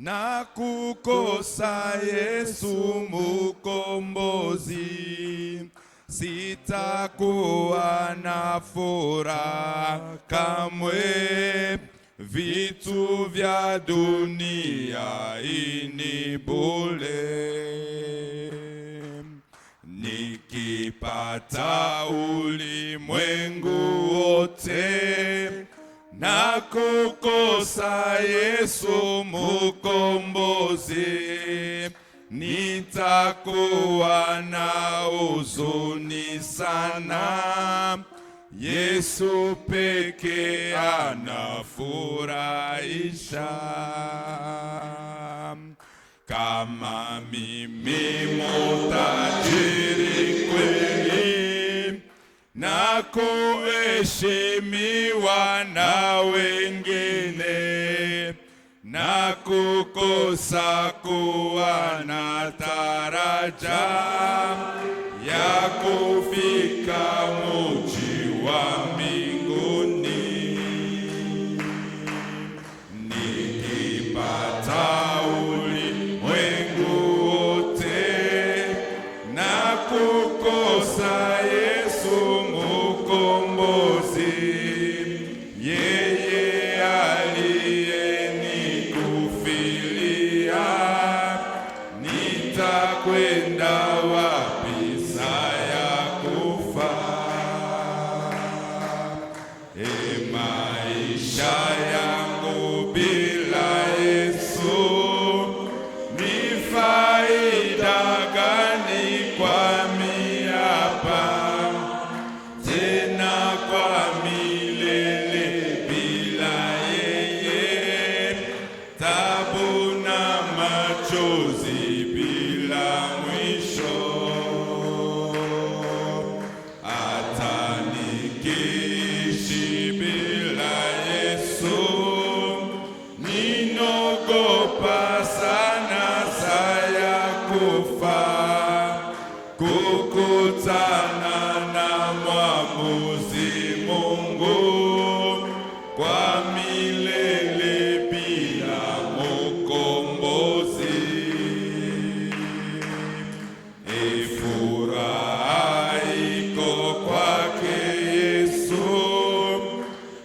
na kukosa Yesu Mkombozi, sitakuwa na furaha kamwe. Vitu vya dunia ini bure. Nikipata ulimwengu wote na kukosa Yesu Mkombozi, nitakuwa na huzuni sana. Yesu peke anafurahisha. Kama mimi mutajiri kweli na kuheshimiwa na wengine, na kukosa kuwa na taraja ya kufika mji wa mbinguni, nikipata ulimwengu wote na kukosa Yesu Mkombozi, yeye aliyenikufilia, nitakwenda wapi saya kufa? Maisha yangu bila Yesu ni faida gani kwa miapa, tena kwa milele bila yeye, tabu na machozi bila mwisho. Hata nikiishi bila Yesu, ninogopa sana saya kufa, kukutana na mwamuzi Mungu kwa milele bila Mkombozi. Furaha iko kwake Yesu,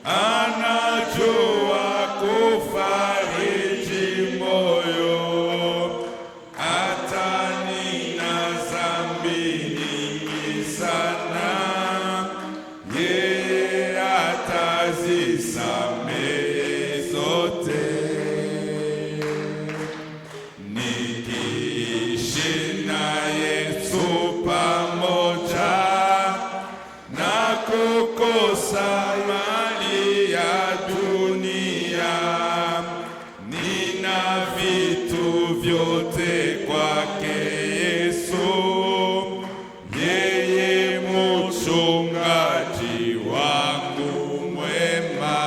anajua kufariji moyo, hata nina dhambi nyingi sana, yeye atazisamehe zote. Nikiishi na Yesu pamoja na kukosa mali ya dunia, nina vitu vyote kwake Yesu, yeye mchungaji wangu mwema.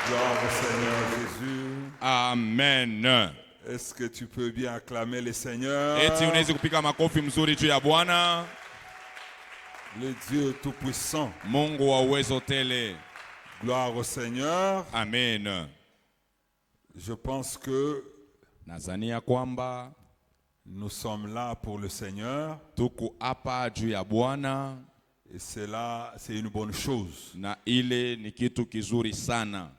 Gloire au Seigneur Jésus. Amen. Est-ce que tu peux bien acclamer le Seigneur? Eti unaweza kupiga makofi mzuri juu ya Bwana, Le Dieu Tout-Puissant. Mungu wa uwezo tele. Gloire au Seigneur. Amen. Je pense que Nazania kwamba nous sommes là pour le Seigneur tuko hapa juu ya Bwana, et cela, c'est une bonne chose. na ile ni kitu kizuri sana.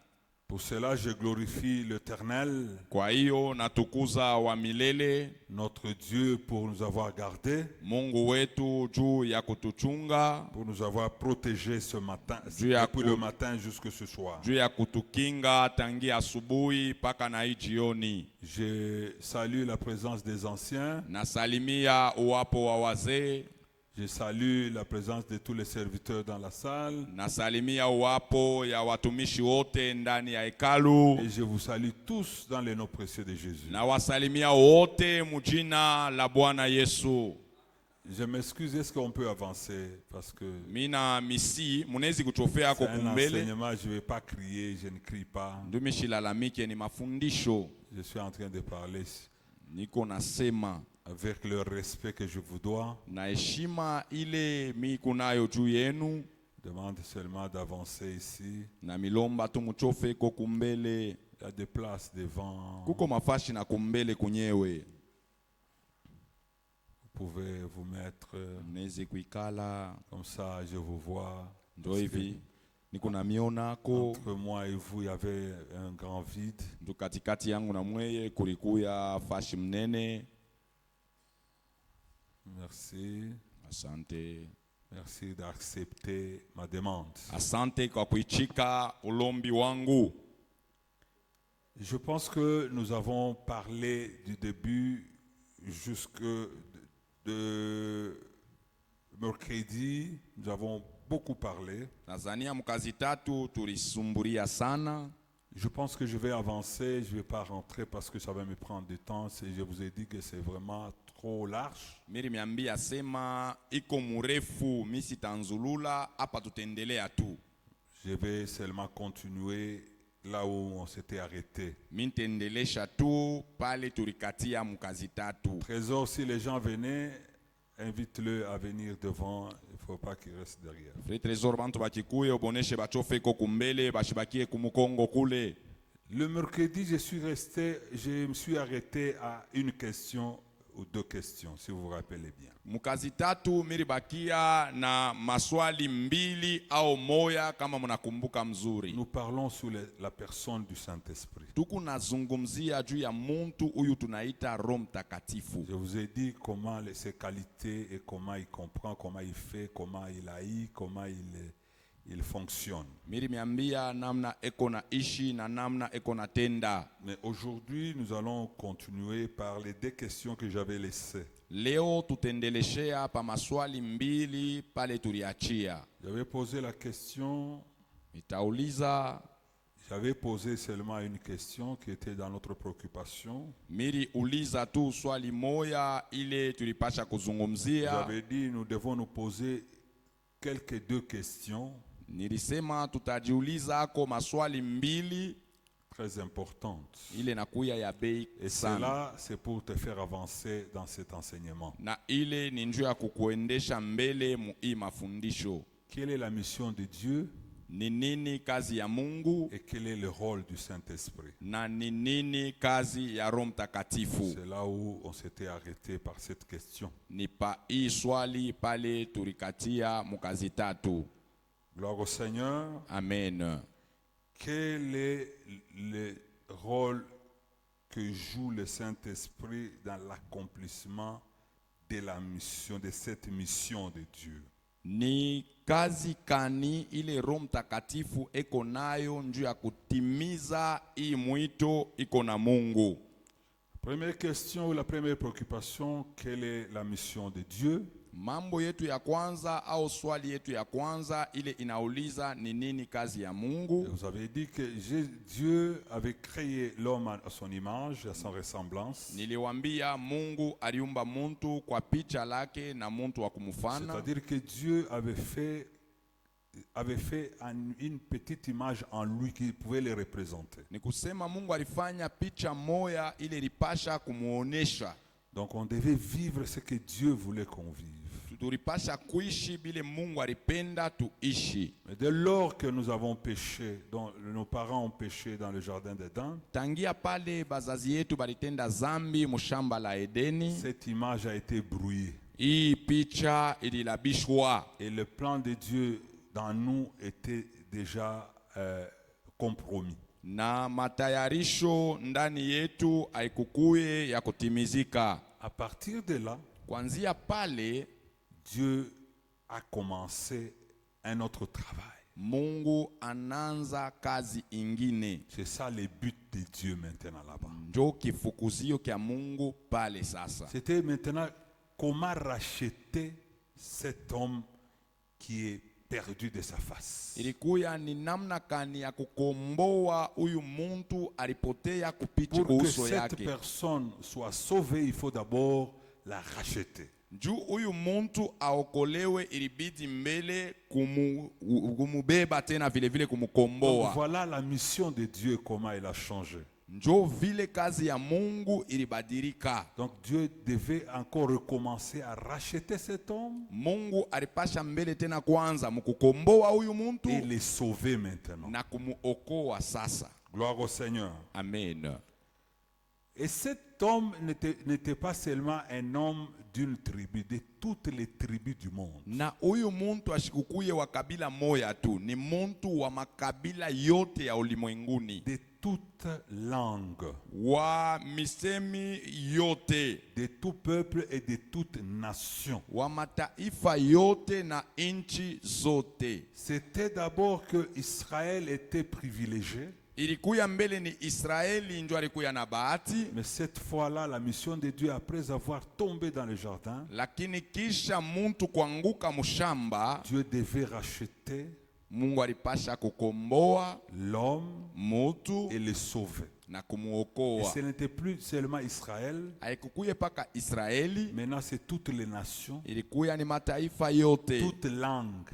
Pour cela, je glorifie l'Éternel, Kwa hiyo natukuza wa milele notre Dieu, pour nous avoir gardés, Mungu wetu juu ya kutuchunga, pour nous avoir protégés ce matin, Dieu a depuis le matin jusque ce soir. juu ya kutukinga tangia asubuhi mpaka na hii jioni. Je salue la présence des anciens. Nasalimia uwapo wa wazee, Je salue la présence de tous les serviteurs dans la salle. nasalimia uwapo ya watumishi wote ndani ya hekalu, Et je vous salue tous dans le nom précieux de Jésus. na wasalimia wote mjina la Bwana Yesu. Je m'excuse, est-ce qu'on peut avancer? Parce que Mina misi munezi kuchofea c'est kwa un kumbele. enseignement, je ne vais pas crier, je ne crie pas. Ndumishi lalamike ni mafundisho. Je suis en train de parler Niko nasema avec le respect que je vous dois. na heshima ile mi kunayo juu yenu. demande seulement d'avancer ici. na milomba tu muchofe ko kumbele. Il y a des places devant. Kuko mafashi na kumbele kunyewe. Vous pouvez vous mettre Mnezi kuikala. comme ça, je vous vois. Ndo hivi niko na mionako. Entre moi et vous, il y avait un grand vide. Ndo katikati yangu na mweye kulikuya fashi mnene. Merci. Asante. Merci d'accepter ma demande. Asante kwa kuichika ulombi wangu. Je pense que nous avons parlé du début jusque de mercredi. Nous avons beaucoup parlé. Tanzania mkazi tatu tulisumburia sana. Je pense que je vais avancer. Je ne vais pas rentrer parce que ça va me prendre du temps. Je vous ai dit que c'est vraiment trop large. Miri miambia sema iko murefu misi tanzulula hapa tutendelea tu. Je vais seulement continuer là où on s'était arrêté. Mintendelesha tu pale turikatia mkazi tatu. Trésor, si les gens venaient, invite-le à venir devant. Il ne faut pas qu'il reste derrière. Frère Trésor bantu bakikuye oboneshe bachofe ko kumbele bashibakie kumukongo kule. Le mercredi, je me suis arrêté à une question ou deux questions, si vous vous rappelez bien. Mkazi tatu miribakia na maswali mbili au moya kama mnakumbuka mzuri. Nous parlons sur la personne du Saint-Esprit. Tuku nazungumzia juu ya muntu huyu tunaita Roho Mtakatifu. Je vous ai dit comment ses qualités et comment il comprend, comment il fait, comment il agit, comment il fonctionne. Miri miambia namna eko na ishi na namna eko na tenda. Mais aujourd'hui, nous allons continuer par les deux questions que j'avais laissées. Leo tutendeleshea pa maswali mbili pale tuliachia. J'avais posé la question. Itauliza. J'avais posé seulement une question qui était dans notre préoccupation. Miri uliza tu swali moya ile tulipasha kuzungumzia. J'avais dit nous devons nous poser quelques deux questions. Nilisema tutajiuliza ako maswali mbili très importantes. Ile nakuya ya bei et sana. cela c'est pour te faire avancer dans cet enseignement. Na ile ni njia ya kukuendesha mbele mu hii mafundisho. Quelle est la mission de Dieu? Ni nini kazi ya Mungu? Et quel est le rôle du Saint-Esprit? Na ni nini kazi ya Roho Mtakatifu? C'est là où on s'était arrêté par cette question. Ni pa hii swali pale turikatia mukazi tatu. Gloire au Seigneur. Amen. Quel est le rôle que joue le Saint-Esprit dans l'accomplissement de la mission, de cette mission de Dieu? Ni kazi kani ile Roho Mtakatifu eko nayo njuu ya kutimiza hii mwito iko na Mungu? Première question ou la première préoccupation, quelle est la mission de Dieu? Mambo yetu ya kwanza au swali yetu ya kwanza ile inauliza ni nini kazi ya Mungu? Vous avez dit que Dieu avait créé l'homme à son image, à son ressemblance. Niliwaambia Mungu aliumba muntu kwa picha lake na muntu wa kumfana. C'est-à-dire que Dieu avait fait une petite image en lui qui pouvait le représenter. Ni kusema Mungu alifanya picha moya ile lipasha kumuonesha. Donc on devait vivre ce que Dieu voulait qu'on vive. Tulipasha kuishi bile Mungu alipenda tuishi. Mais dès lors que nous avons péché, dont nos parents ont péché dans le jardin d'Éden, tangia pale bazazi yetu balitenda zambi mushamba la Edeni, cette image a été brouillée. Hii picha ililabishwa. Et le plan de Dieu dans nous était déjà compromis. Na matayarisho ndani yetu haikukuye ya kutimizika. À partir de là, Kwanzia pale Dieu a commencé un autre travail. Mungu ananza kazi ingine. C'est ça le but de Dieu maintenant là-bas. Njo kifukuzio kya Mungu pale sasa. C'était maintenant comment racheter cet homme qui est perdu de sa face. Ilikuya ni namna kani ya kukomboa huyu muntu alipotea kupitia Pour que uso cette yake. personne soit sauvée, il faut d'abord la racheter. Juu huyu muntu aokolewe ilibidi mbele kumubeba tena vile vile Donc kumukomboa. voilà la mission de Dieu, comment elle a changé. Njo vile kazi ya Mungu ilibadilika. Donc Dieu devait encore recommencer à racheter cet homme Mungu alipasha mbele tena kwanza mkukomboa huyu muntu et les sauver maintenant. na kumuokoa sasa. Gloire au Seigneur. Amen. Et cet homme n'était pas seulement un homme d'une tribu, de toutes les tribus du monde. Na huyu muntu ashikukuye wa kabila moya tu, ni muntu wa makabila yote ya ulimwenguni, De toute langue, wa misemi yote, de tout peuple et de toute nation. wa mataifa yote na inchi zote. C'était d'abord que Israël était privilégié. Ilikuya mbele ni Israeli njo alikuya na bahati, Mais cette fois-là, la mission de Dieu, après avoir tombé dans le jardin, lakini kisha muntu kuanguka mushamba, Dieu devait racheter Mungu alipasha kukomboa l'homme mutu et le sauver. na Et kumuokoa. ce n'était plus seulement Israël, Haikukuye paka Israeli, maintenant c'est toutes les nations, ilikuya ni mataifa yote, toutes langues.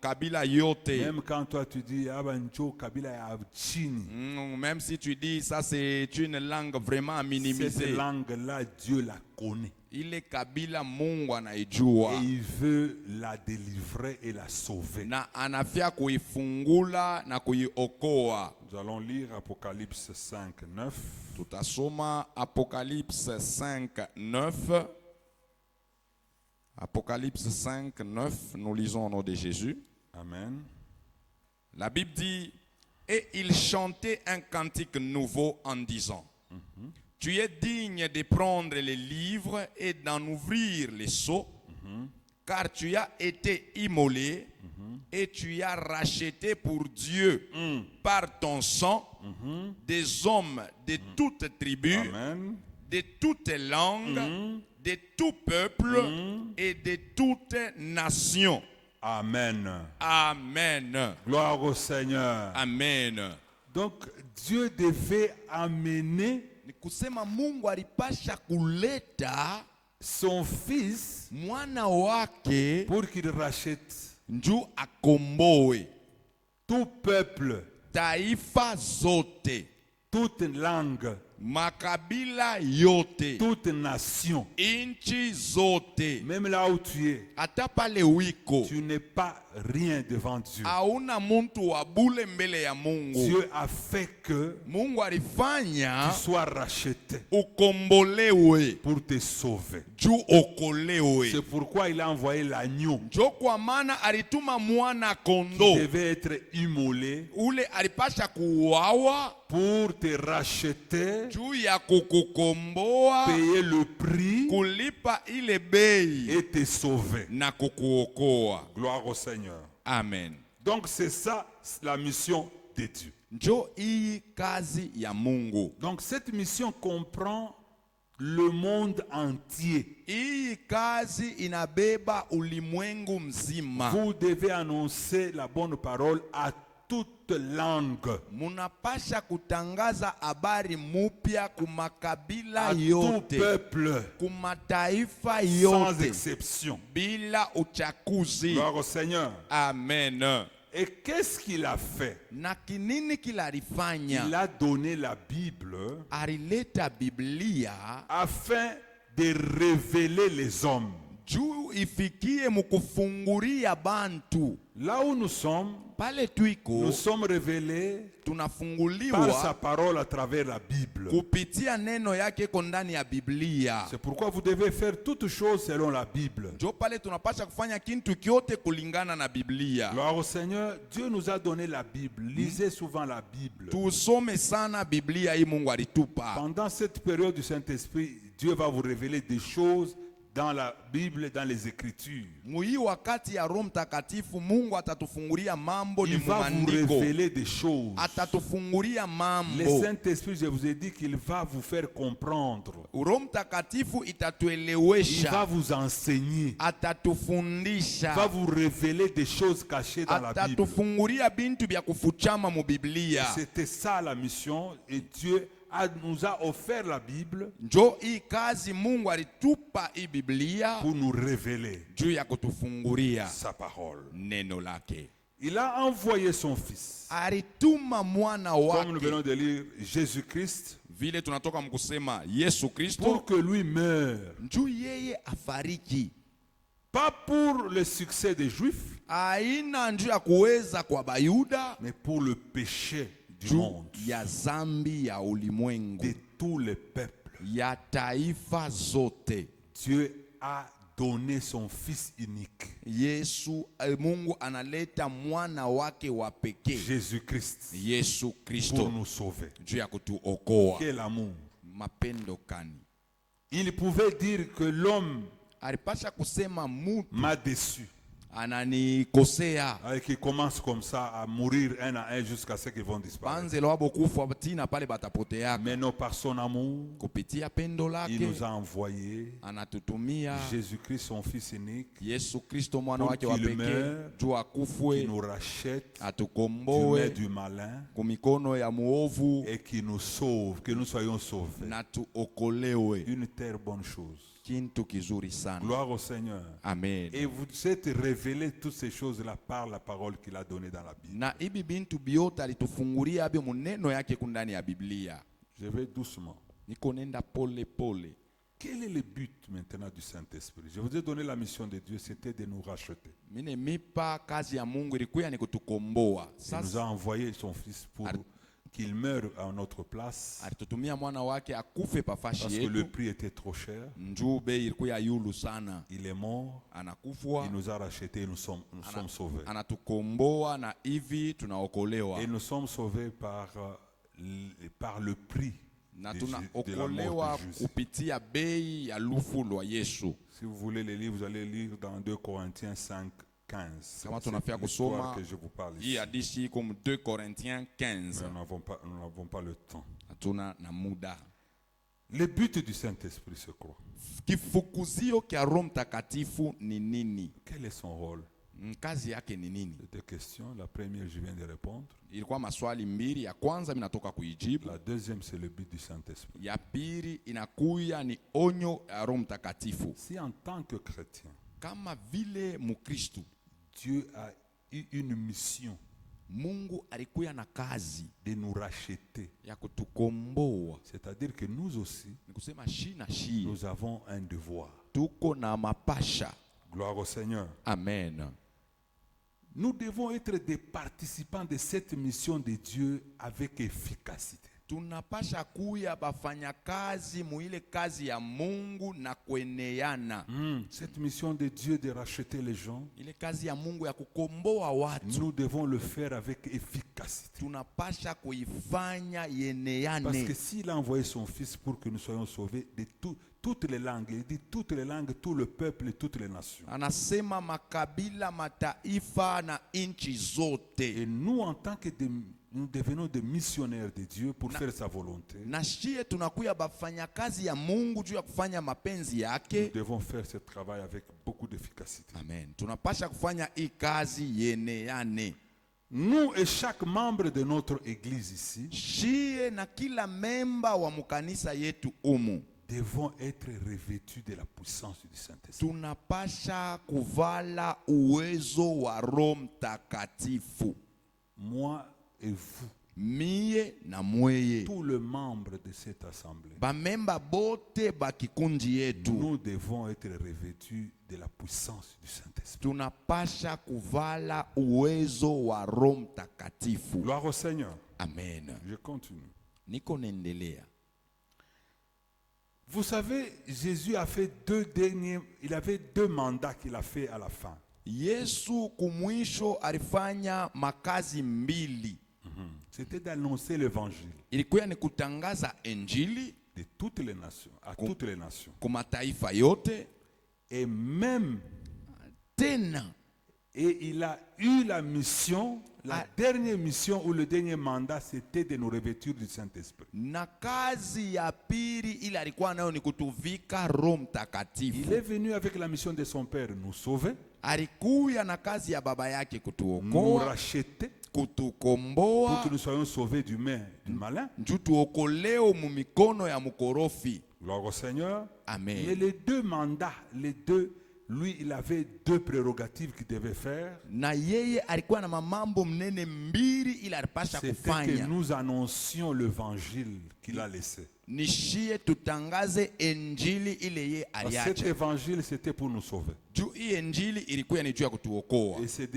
kabila yote. Même quand toi tu dis Abanjo Kabila ya chini, Même si tu dis ça c'est une langue vraiment cette minimisée, langue-là, Dieu la connaît. ile kabila Mungu anaijua Et il veut la délivrer et la sauver. na anafia kuifungula na kuiokoa. Nous allons lire Apocalypse 5, 9. Tutasoma Apocalypse 5, 9. Apocalypse 5, 9, nous lisons au nom de Jésus. Amen. La Bible dit, et il chantait un cantique nouveau en disant, tu es digne de prendre les livres et d'en ouvrir les sceaux, car tu as été immolé et tu as racheté pour Dieu par ton sang des hommes de toutes tribus, Amen. de toutes langues, de tout peuple et de toutes nations. Amen. Amen. Gloire au Seigneur. Amen. Donc Dieu devait amener Ni kusema Mungu alipasha kuleta son fils mwana wake pour qu'il rachète njuu akomboe tout peuple, taifa zote, toute langue, makabila yote, toute nation. inchi zote. Même là où tu es, Hata pale wiko tu n'es pas rien devant Dieu. hauna muntu wa bule mbele ya Mungu. Dieu a fait que Mungu alifanya tu sois racheté ukombolewe pour te sauver. juu okolewe. C'est pourquoi il a envoyé l'agneau Njo kwa maana alituma mwana qui kondo devait être immolé ule alipasha kuuawa pour te racheter, juu ya kukukomboa, payer le prix kulipa ile bei et te sauver. na kukuokoa. Gloire au Seigneur. Amen. Donc c'est ça la mission de Dieu. Njo hii kazi ya Mungu. Donc cette mission comprend le monde entier. Hii kazi inabeba ulimwengu mzima. Vous devez annoncer la bonne parole à toute langue, Munapasha kutangaza habari mupya kumakabila à tout yote, peuple, kumataifa sans yote, exception. bila uchakuzi. Gloire au Seigneur. Amen. Et qu'est-ce qu'il a fait? Na kinini Il kilarifanya? a donné la Bible Alileta Biblia afin de révéler les hommes. juu ifikie mukufunguria bantu. Là où nous sommes Pale twiko révélés par sa tunafunguliwa parole à travers la Bible. kupitia neno yake iko ndani ya Biblia. C'est pourquoi vous devez faire toutes choses selon la Bible. Njo pale tunapasha kufanya kintu kyote kulingana na Biblia. Gloire au Seigneur, Dieu nous a donné la Bible. Lisez souvent la Bible. Tusome sana Biblia hii Mungu alitupa. Pendant cette période du Saint-Esprit, Dieu va vous révéler des choses dans la Bible, dans les Écritures. Muhii wakati ya Roho Mtakatifu Mungu atatufungulia mambo ni Il va vous muandiko. révéler des choses. Atatufungulia Le mambo. Saint-Esprit, je vous ai dit qu'il va vous faire comprendre. Roho Mtakatifu Il va itatuelewesha, vous enseigner. Il va atatufundisha, vous révéler des choses cachées dans la Bible. atatufungulia bintu vya kufuchama mu Biblia. C'était ça la mission et Dieu nous a offert la Bible Njo hii kazi Mungu alitupa hii Biblia pour nous révéler juu ya kutufungulia sa parole. neno lake. Il a envoyé son fils. Alituma mwana Comme nous wake. venons de lire Jésus-Christ, Vile tunatoka mkusema Yesu Kristo. pour que lui meure. Njoo yeye afariki. Pas pour le succès des Juifs, Haina njoo ya kuweza kwa Bayuda. mais pour le péché du Juu monde, ya zambi ya ulimwengu. de tous les peuples. Ya taifa zote. Dieu a donné son fils unique, Yesu Mungu analeta mwana wake wa pekee. Jésus-Christ, Yesu pour Kristo. nous sauver. Juu ya kutuokoa. Quel amour! Mapendo kani. Il pouvait dire que l'homme Alipasha kusema mutu m'a déçu. ananikosea. Et qui commence comme ça à mourir un à un jusqu'à ce qu'ils vont disparaître. Panzelo wabo kufa tina pale batapoteaka. Mais non, par son amour, Kupitia pendo il lake nous a envoyé anatutumia Jésus-Christ, son fils unique, Yesu Kristo mwana pour wake wa qu'il pekee meure, juu qui akufwe nous rachète du atukomboe main du malin kumikono ya muovu et qui nous sauve, que nous soyons sauvés. na tuokolewe. Une telle bonne chose. Kintu kizuri sana. Gloire au Seigneur. Amen. Et vous êtes révélé toutes ces choses-là par la parole qu'il a donnée dans la Bible. Na ibi bintu biote alitufungulia abyo muneno yake kundani ya Biblia. Je vais doucement. Niko nenda pole pole. Quel est le but maintenant du Saint-Esprit? Je vous ai donné la mission de Dieu, c'était de nous racheter. Mine mipa kazi ya Mungu ilikuwa ni kutukomboa. Il nous a envoyé son fils pour qu'il meure à notre place, alitutumia mwana wake akufe pafashi parce que le yetu. prix était trop cher. Njuu bei ilikuwa ya yulu sana. Il est mort, Anakufwa, il nous a rachetés et nous sommes sauvés. anatukomboa na hivi tunaokolewa. Et nous sommes sauvés par le prix Na de la tunaokolewa mort de Jésus. kupitia bei ya lufu lwa Yesu. Si vous voulez les lire, vous allez lire dans 2 Corinthiens 5, 15. Kama C'est tunafia l'histoire kusoma que je vous parle hii ici. hadithi comme 2 Corinthiens 15. Mais nous n'avons pas le temps. Hatuna na muda. Le but du Saint-Esprit, c'est quoi? Kifukuzio kya Roho Mtakatifu ni nini? Quel est son rôle? Kazi yake ni nini? C'est deux questions. La première, je viens de répondre. Ilikuwa maswali mbili. Ya kwanza mimi natoka kuijibu. La deuxième, c'est le but du Saint-Esprit. Ya pili inakuya ni onyo ya Roho Mtakatifu. Si en tant que chrétien, Kama vile Mukristu, Dieu a eu une mission Mungu alikuya na kazi de nous racheter, ya kutukomboa. c'est-à-dire que nous aussi, Ni kusema shi na shi. nous avons un devoir. Tuko na mapasha. Gloire au Seigneur. Amen. Nous devons être des participants de cette mission de Dieu avec efficacité. Tunapasha kuya bafanya kazi muile kazi ya Mungu na kueneana. Cette mission de Dieu de racheter les gens, Ile kazi ya Mungu ya kukomboa watu. nous devons le faire avec efficacité. Tunapasha kuifanya Parce que yeneane. s'il a envoyé son fils pour que nous soyons sauvés de toutes les langues, il dit toutes les langues, tout le peuple et toutes les nations. Anasema makabila, mataifa na inchi zote. Et nous, en tant que nous devenons des missionnaires de Dieu pour faire sa volonté. Na shie tunakuya bafanya kazi ya Mungu juu ya kufanya mapenzi Nous yake. devons faire ce travail avec beaucoup d'efficacité. Amen. Tunapasha kufanya hii kazi yeneane. Nous et chaque membre de notre église ici Shie na kila memba wa mukanisa yetu umu. devons être revêtus de la puissance du Saint-Esprit. Tunapasha kuvala uwezo wa Roho Mtakatifu. Moi et vous, Mie na mweye. tous les membres de cette assemblée, Bamemba bote bakikundi yetu. nous devons être revêtus de la puissance du Saint-Esprit. Tunapasha kuvala uwezo wa Roho Mtakatifu. Gloire au Seigneur. Amen. Je continue. Niko nendelea. Vous savez, Jésus a fait il avait deux mandats qu'il a fait à la fin. Yesu kumwisho alifanya makazi mbili. C'était d'annoncer l'évangile Ilikuwa ni kutangaza injili de toutes les nations, à toutes les nations. kwa mataifa yote. Et même, Tena et il a eu la mission, la dernière mission ou le dernier mandat, c'était de nous revêtir du Saint-Esprit. na kazi ya pili ile alikuwa nayo ni kutuvika Roho Il Mtakatifu. est venu avec la mission de son Père, nous sauver, Alikuya na kazi ya baba yake nous kutuokoa, racheter, pour kutukomboa, que nous soyons sauvés du main du malin. njoo tuokoleo mu mikono ya mukorofi. Gloire au Seigneur. Amen. Mais les deux mandats, les deux lui, il avait deux prérogatives qu'il devait faire. na yeye alikuwa na mambo mnene mbili ili alipasha C'était que kufanya. nous annoncions l'évangile qu'il a laissé. Nishie tutangaze injili ile yeye Parce que cet aliacha. évangile, c'était pour nous sauver. Juu hii injili ilikuwa ni juu ya kutuokoa. Et c'est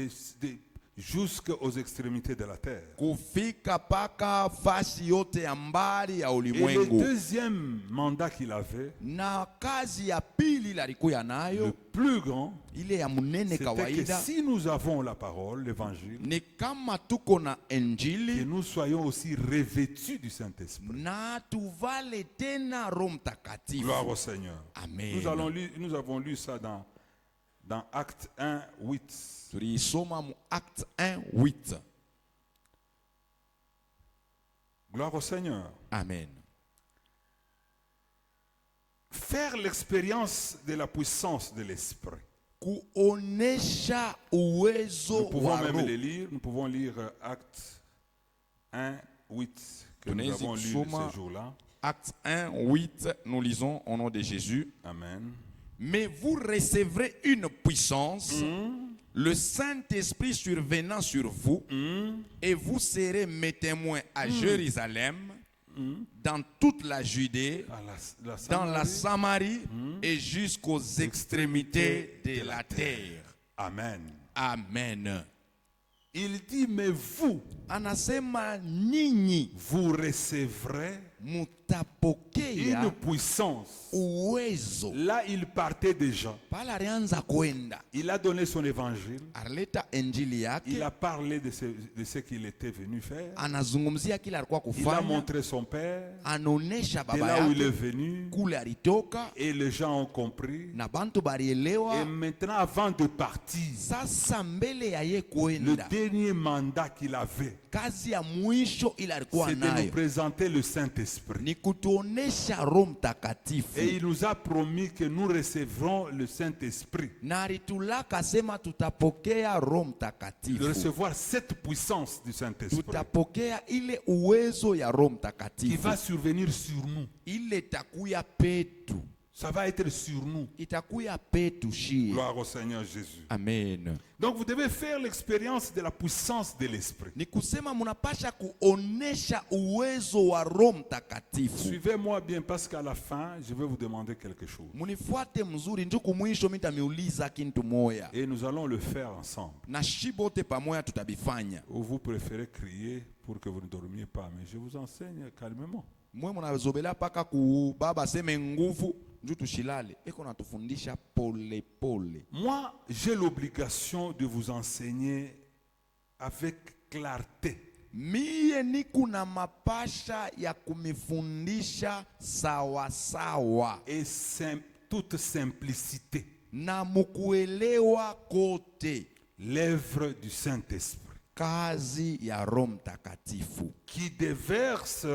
jusqu'aux extrémités de la terre. Kufika paka fasi yote ya mbali ya Et le ulimwengu. deuxième mandat qu'il avait, Na kazi ya pili ile alikuwa le nayo, plus grand, ile ya mnene c'était que kawaida, si nous avons la parole, l'évangile, ni kama tuko na que injili nous soyons aussi revêtus du Saint-Esprit. na tuvale tena Roho Mtakatifu. Gloire au Seigneur. Amen. Nous avons lu ça dans Acte 1, 8. Tulisoma mu Acte 1:8. Gloire au Seigneur. Amen. Faire l'expérience de la puissance de l'Esprit. Kuonesha uwezo Nous pouvons wa même Roho. les lire. Nous pouvons lire Acte 1, 8 que nous Tunaweza avons lu kusoma ce jour-là. Acte 1:8, nous lisons au nom de Jésus. Amen. Mais vous recevrez une puissance, le Saint-Esprit survenant sur vous, et vous serez mes témoins à Jérusalem, dans toute la Judée, À la dans la Samarie. Samarie et jusqu'aux extrémités de la terre. Amen. Amen. Il dit, mais vous, Anasema nyinyi vous recevrez une mutapokea puissance. uwezo. Là, il partait déjà. Pala alianza kwenda, Il a donné son évangile. alileta injili Il yake, a parlé de ce qu'il était venu faire. anazungumzia kile alikuwa Il a kufanya, montré son père, anaonesha de baba là où il est yake venu. kule alitoka, Et les gens ont compris. na bantu Et balielewa. maintenant, avant de partir, Sasa mbele ya ye le kwenda, dernier mandat qu'il avait, kazi ya mwisho ile alikuwa c'est de nous nayo présenter le Saint-Esprit. ni kutuonesha Roho Et Mtakatifu, il nous a promis que nous recevrons le Saint-Esprit. na alitulaka sema tutapokea Roho De Mtakatifu, recevoir cette puissance du Saint-Esprit tutapokea ile uwezo ya Roho qui Mtakatifu, va survenir sur nous. ile itakuya petu, Ça va être sur nous. itakuya petu shie. Gloire au Seigneur Jésus. Amen. Donc vous devez faire l'expérience de la puissance de l'Esprit. Ni kusema munapasha kuonesha uwezo wa Roho Mtakatifu. Suivez-moi bien parce qu'à la fin, je vais vous demander quelque chose. Munifuate mzuri, njuku mwisho mitamiuliza kintu moya, Et nous allons le faire ensemble. na shibote pamoja tutabifanya. Ou vous préférez crier pour que vous ne dormiez pas. Mais je vous enseigne calmement. Mwe munazobela paka ku baba seme nguvu nju tushilale, eko natufundisha pole pole. Moi, j'ai l'obligation de vous enseigner avec clarté. Mie niku na mapasha ya kumifundisha sawa sawa Et toute simplicité. na mukuelewa kote L'œuvre du Saint-Esprit kazi ya Roho Mtakatifu qui déverse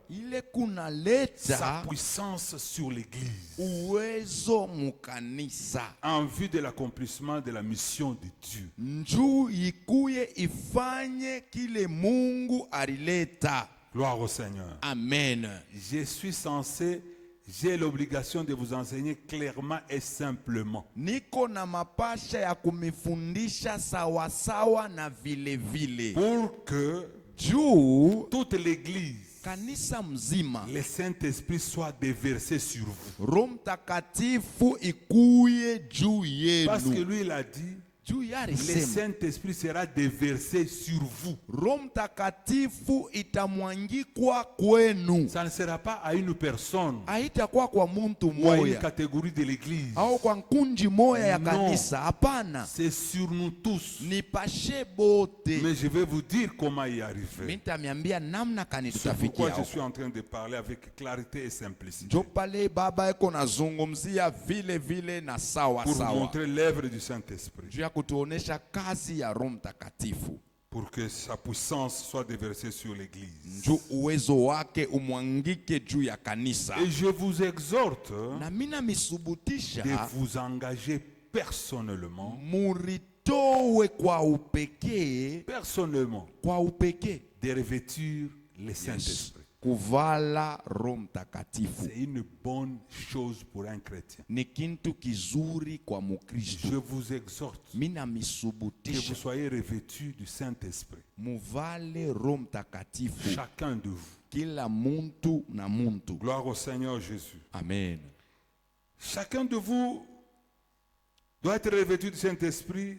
ile kuna sa leta puissance sur l'Église uwezo mukanisa en vue de l'accomplissement de la mission de Dieu. njuu ikuye ifanye kile Mungu alileta. Gloire au Seigneur. Amen. J'ai l'obligation de vous enseigner clairement et simplement. Niko na mapasha ya kumifundisha sawa sawa na vile vile, Pour que juu toute l'Église, kanisa mzima le Saint-Esprit soit déversé sur vous. Roho Mtakatifu ikuye juu Parce que yenu. lui, il a dit, Juu ya le alisema Saint-Esprit sera déversé sur vous. Roho Mtakatifu itamwangikwa kwenu, Ça ne sera pas à une personne haitakuwa kwa muntu ou à une moya catégorie de l'Église. au kwa nkunji moya ya Non. kanisa. Hapana, C'est sur nous tous. ni pashe bote. Mais je vais vous dire comment y arriver. Mitamiambia namna kani C'est pourquoi tutafikia je huko. suis en train de parler avec clarté et simplicité. Njo pale baba eko nazungumzia vile vile na sawa Pour sawa, montrer l'œuvre du Saint-Esprit. juu ya kutuonesha kazi ya Roho Mtakatifu, Pour que sa puissance soit déversée sur l'Église. njuu uwezo wake umwangike juu ya kanisa. Et je vous exhorte Na mina de misubutisha vous engager personnellement, muritowe kwa upekee de revêtir le Saint-Esprit. kuvala Roho Mtakatifu C'est une bonne chose pour un chrétien. ni kintu kizuri kwa Je Mukristo. vous exhorte Mina que vous misubutisha soyez revêtus du Saint-Esprit. muvale Roho Mtakatifu, Chacun de vous. kila muntu na muntu. Gloire au Seigneur Jésus. Amen. Chacun de vous doit être revêtu du Saint-Esprit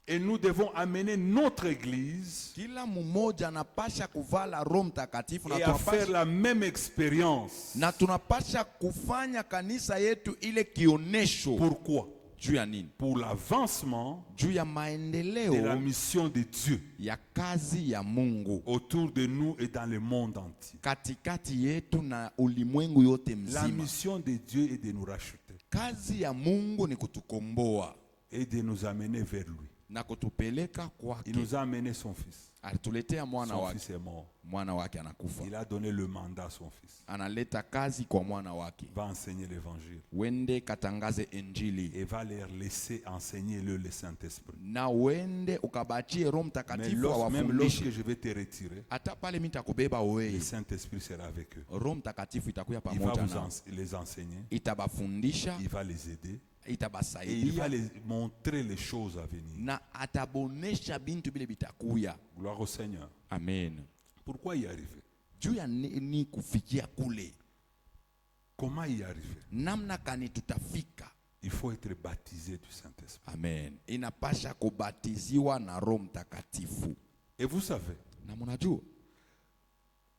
et nous devons amener notre Église Kila mmoja anapasha kuvala Roho Mtakatifu et à faire la même expérience. na tunapasha kufanya kanisa yetu ile kionesho. Pourquoi? Juu ya nini? Pour l'avancement Juu ya de la maendeleo mission de Dieu ya kazi ya Mungu autour de nous et dans le monde entier. katikati yetu na ulimwengu yote La mzima. mission de Dieu est de nous racheter Kazi ya Mungu ni kutukomboa et de nous amener vers lui. na kutupeleka Il kwake. nous a amené son fils. Alituletea mwana Son wake, fils est mort. mwana wake anakufa, Il a donné le mandat à son fils. analeta kazi kwa mwana wake, Va enseigner l'évangile wende katangaze injili et va leur laisser enseigner le Saint-Esprit. na wende ukabachie Roho Mais Mtakatifu même lorsque awafundishe. je vais te retirer, Hata pale mimi nitakubeba le wewe, Saint-Esprit sera avec eux. Roho Mtakatifu itakuya Il va pamoja nao, les enseigner, itabafundisha, il va les aider et il va itabasaidia les montrer les choses à venir. na atabonesha bintu bile bitakuya. Gloire au Seigneur. Amen. Pourquoi y arriver? Juu ya nini kufikia kule? Comment y arriver? Namna kani tutafika? Il faut être baptisé du Saint-Esprit. Amen. Inapasha kubatiziwa na Roho Mtakatifu. Et vous savez, Na mnajua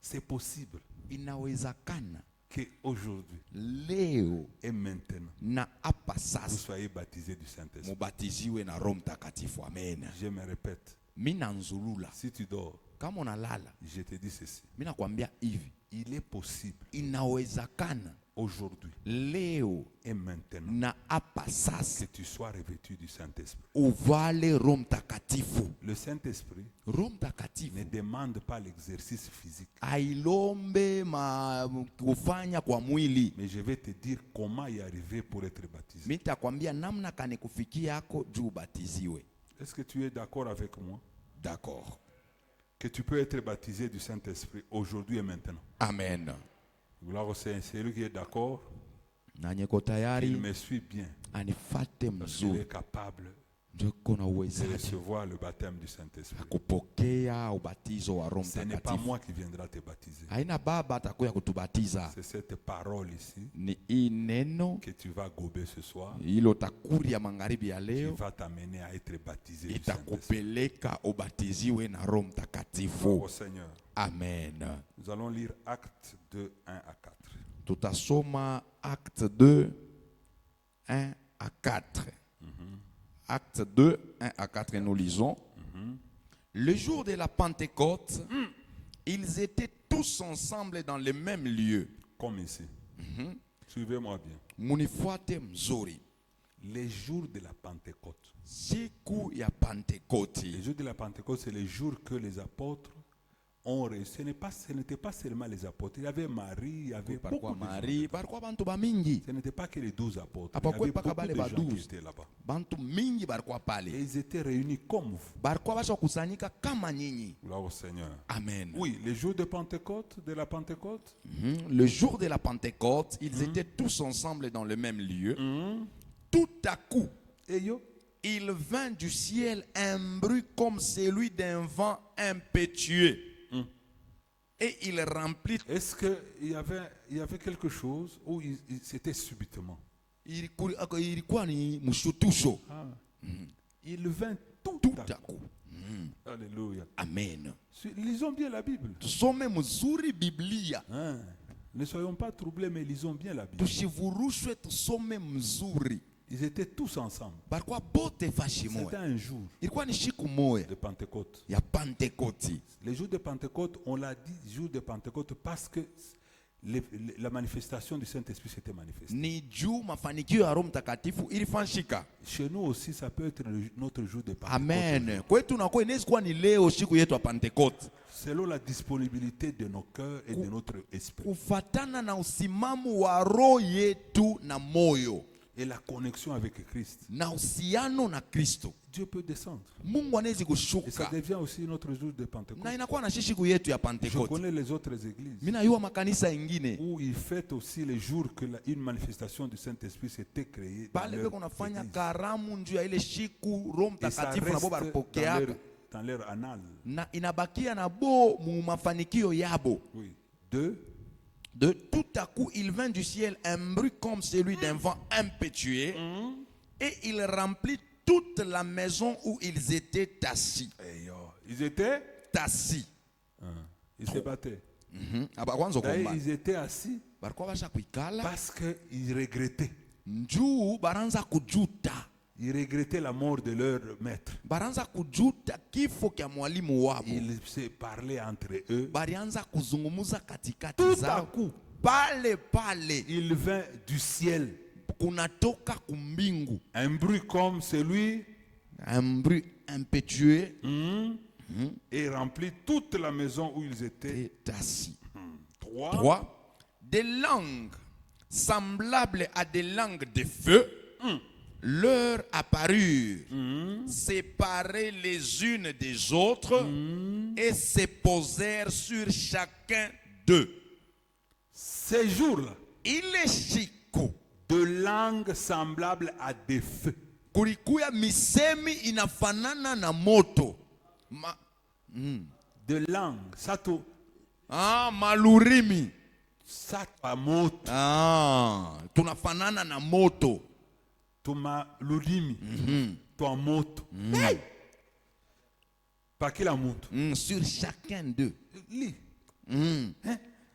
c'est possible inawezekana qu'aujourd'hui leo et maintenant, na hapa vous sasa soyez baptisés du Saint-Esprit. mubatiziwe na Roho Mtakatifu. Amen. Je me répète, Mina nzulula, si tu dors, kama unalala, je te dis ceci. mina kwambia hivi, Il est possible inawezekana aujourd'hui leo et maintenant na hapa sasa que tu sois revêtu du Saint-Esprit. uvale Roho Mtakatifu. Le Saint-Esprit Roho Mtakatifu ne demande pas l'exercice physique. ailombe kufanya kwa mwili. Mais je vais te dire comment y arriver pour être baptisé. Mimi nitakwambia namna kani kufikia yako juu ubatiziwe. Est-ce que tu es d'accord avec moi D'accord. que tu peux être baptisé du Saint-Esprit aujourd'hui et maintenant? Amen. Gloire au Seigneur. C'est lui qui est d'accord. Na nyeko Il tayari me suit bien. anifate Parce qu'il mzuri, est capable ndio kuna de uwezaji recevoir le baptême du Saint-Esprit. kupokea ubatizo wa Roho Ce n'est pas Mtakatifu. moi qui viendra te baptiser. Haina baba atakuya kutubatiza, C'est cette parole ici ni hii neno que tu vas gober ce soir hilo takuri ya magharibi ya qui leo va t'amener à être baptisé du Saint-Esprit. itakupeleka ubatiziwe na Roho Gloire Mtakatifu. au Seigneur. Amen. Nous allons lire Actes 2, 1 à 4. Tutasoma Acte 2, 1 à 4. Acte 2, 1 à 4, et nous lisons. Le jour de la Pentecôte, ils étaient tous ensemble dans le même lieu. Comme ici. Suivez-moi bien. Munifuate mzuri. Les jours de la Pentecôte. Siku ya Les Pentekoti. jours de la Pentecôte, c'est les jours que les apôtres ont reçu. Ce n'était pas seulement les apôtres. Il y avait Marie, il y avait beaucoup Barkwa de gens. Mari, barkwa bantu ba mingi. Ce n'était pas que les 12 apôtres. Il y Apa avait kwe paka beaucoup bale de ba gens qui 12. étaient là-bas. Bantu mingi barkwa Et pale. ils étaient réunis comme vous. Barkwa basha kusanyika kama nyinyi. Gloire au Seigneur. Amen. Oui, les jours de Pentecôte, de la Pentecôte. Le jour de la Pentecôte, ils étaient tous ensemble dans le même lieu. Tout à coup, Et yo, il vint du ciel un bruit comme celui d'un vent impétueux. Et il remplit. est-ce qu'il y avait quelque chose où c'était subitement? Ilikuwa ni mshutusho. Il vint tout Tout à à coup. coup. Alléluia. Amen. Lisons bien la Bible. Tusome mzuri Biblia. Hein? Ne soyons pas troublés, mais lisons bien la Bible. Tusivurushwe, tusome mzuri. Ils étaient tous ensemble. Barikuwa bote fashi C'était moya. un jour Ilikuwa ni siku moya de Pentecôte. ya Pentekoti. Les jours de Pentecôte, on l'a dit jour de Pentecôte parce que la manifestation du Saint-Esprit s'était manifestée. Ni juu mafanikio ya Roho Mtakatifu ilifanyika. Chez nous aussi, ça peut être notre jour de Pentecôte. Amen. Kwetu nako inaweza kuwa ni leo siku yetu ya Pentekoste. Selon la disponibilité de nos cœurs et de notre esprit. Kufatana na usimamu wa roho yetu na moyo. et la connexion avec Christ, na uhusiano na Kristo, Dieu peut descendre. Mungu anaweza Et ça kushuka devient aussi notre jour de Pentecôte. na inakuwa na siku yetu ya Je Pentekoste. connais les autres églises Mimi najua makanisa ingine où ils fêtent aussi les jours que une manifestation du Saint-Esprit s'était créée dans pale leur beko nafanya église. karamu njuu ya ile siku Roho Et ça Mtakatifu na bo reste balipokeaka dans leur annales. na inabakia na bo mu mafanikio yabo. Oui. Deux, De tout à coup, il vint du ciel un bruit comme celui d'un vent impétueux et il remplit toute la maison où ils étaient assis. ils étaient, Assis. ils se battaient. Abakwanza D'ailleurs, kuomba. ils étaient assis Barikuwa basha kuikala parce qu'ils regrettaient. njuu baranza kujuta. Ils regrettaient la mort de leur maître. Baranza kujuta kifo kya mwalimu wabo. Ils se parlaient entre eux. Barianza kuzungumuza katikati Tout à zao. coup, Pale, il vint du ciel kunatoka kumbingu un bruit comme celui un bruit impétueux et remplit toute la maison où ils étaient. et assis. Trois, 3. Des langues semblables à des langues de feu leur apparurent, séparées les unes des autres, et se posèrent sur chacun d'eux. ces jours-là, Ile siku de langues semblables à des feux. kulikuya misemi inafanana na moto. De langues, sato, Malurimi. satamoto, Tunafanana na moto. toma lulimi, toi moto. Pas qu'il a moto. Sur chacun d'eux. Lis.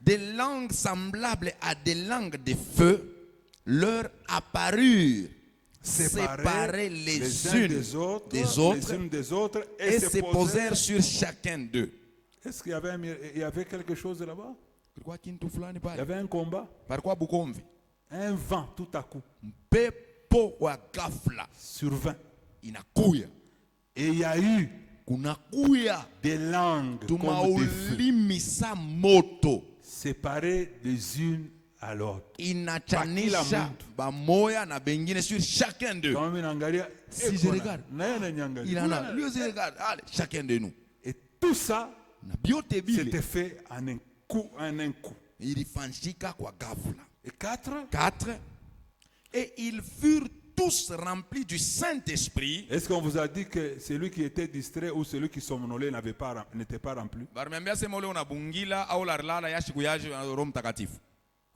Des langues semblables à des langues de feu leur apparurent, séparées les unes des autres, des les unes des autres et se posèrent sur chacun d'eux. Est-ce qu'il y avait quelque chose là-bas? Il y avait un combat, un vent tout à coup, Pepo wa ghafla sur 20. inakuya. Et il y a eu Kunakuya des langues comme des feux, tumaulimi sa moto. séparées les unes à l'autre. Inachanisha bamoya na bengine sur chacun d'eux. Quand même, Nangaria, Si je regarde, il en a. Lui aussi regarde. Allez, chacun de nous. et tout ça, Na biote bile. c'était fait en un coup, en un coup. Ilifanyika kwa ghafla. Et 4, 4. Et ils furent tous remplis du Saint-Esprit. est-ce qu'on vous a dit que celui qui était distrait ou celui qui somnolait n'était pas rempli? Barmeambia sema ule unabungila au larlala ya siku yaje na Roho Mtakatifu.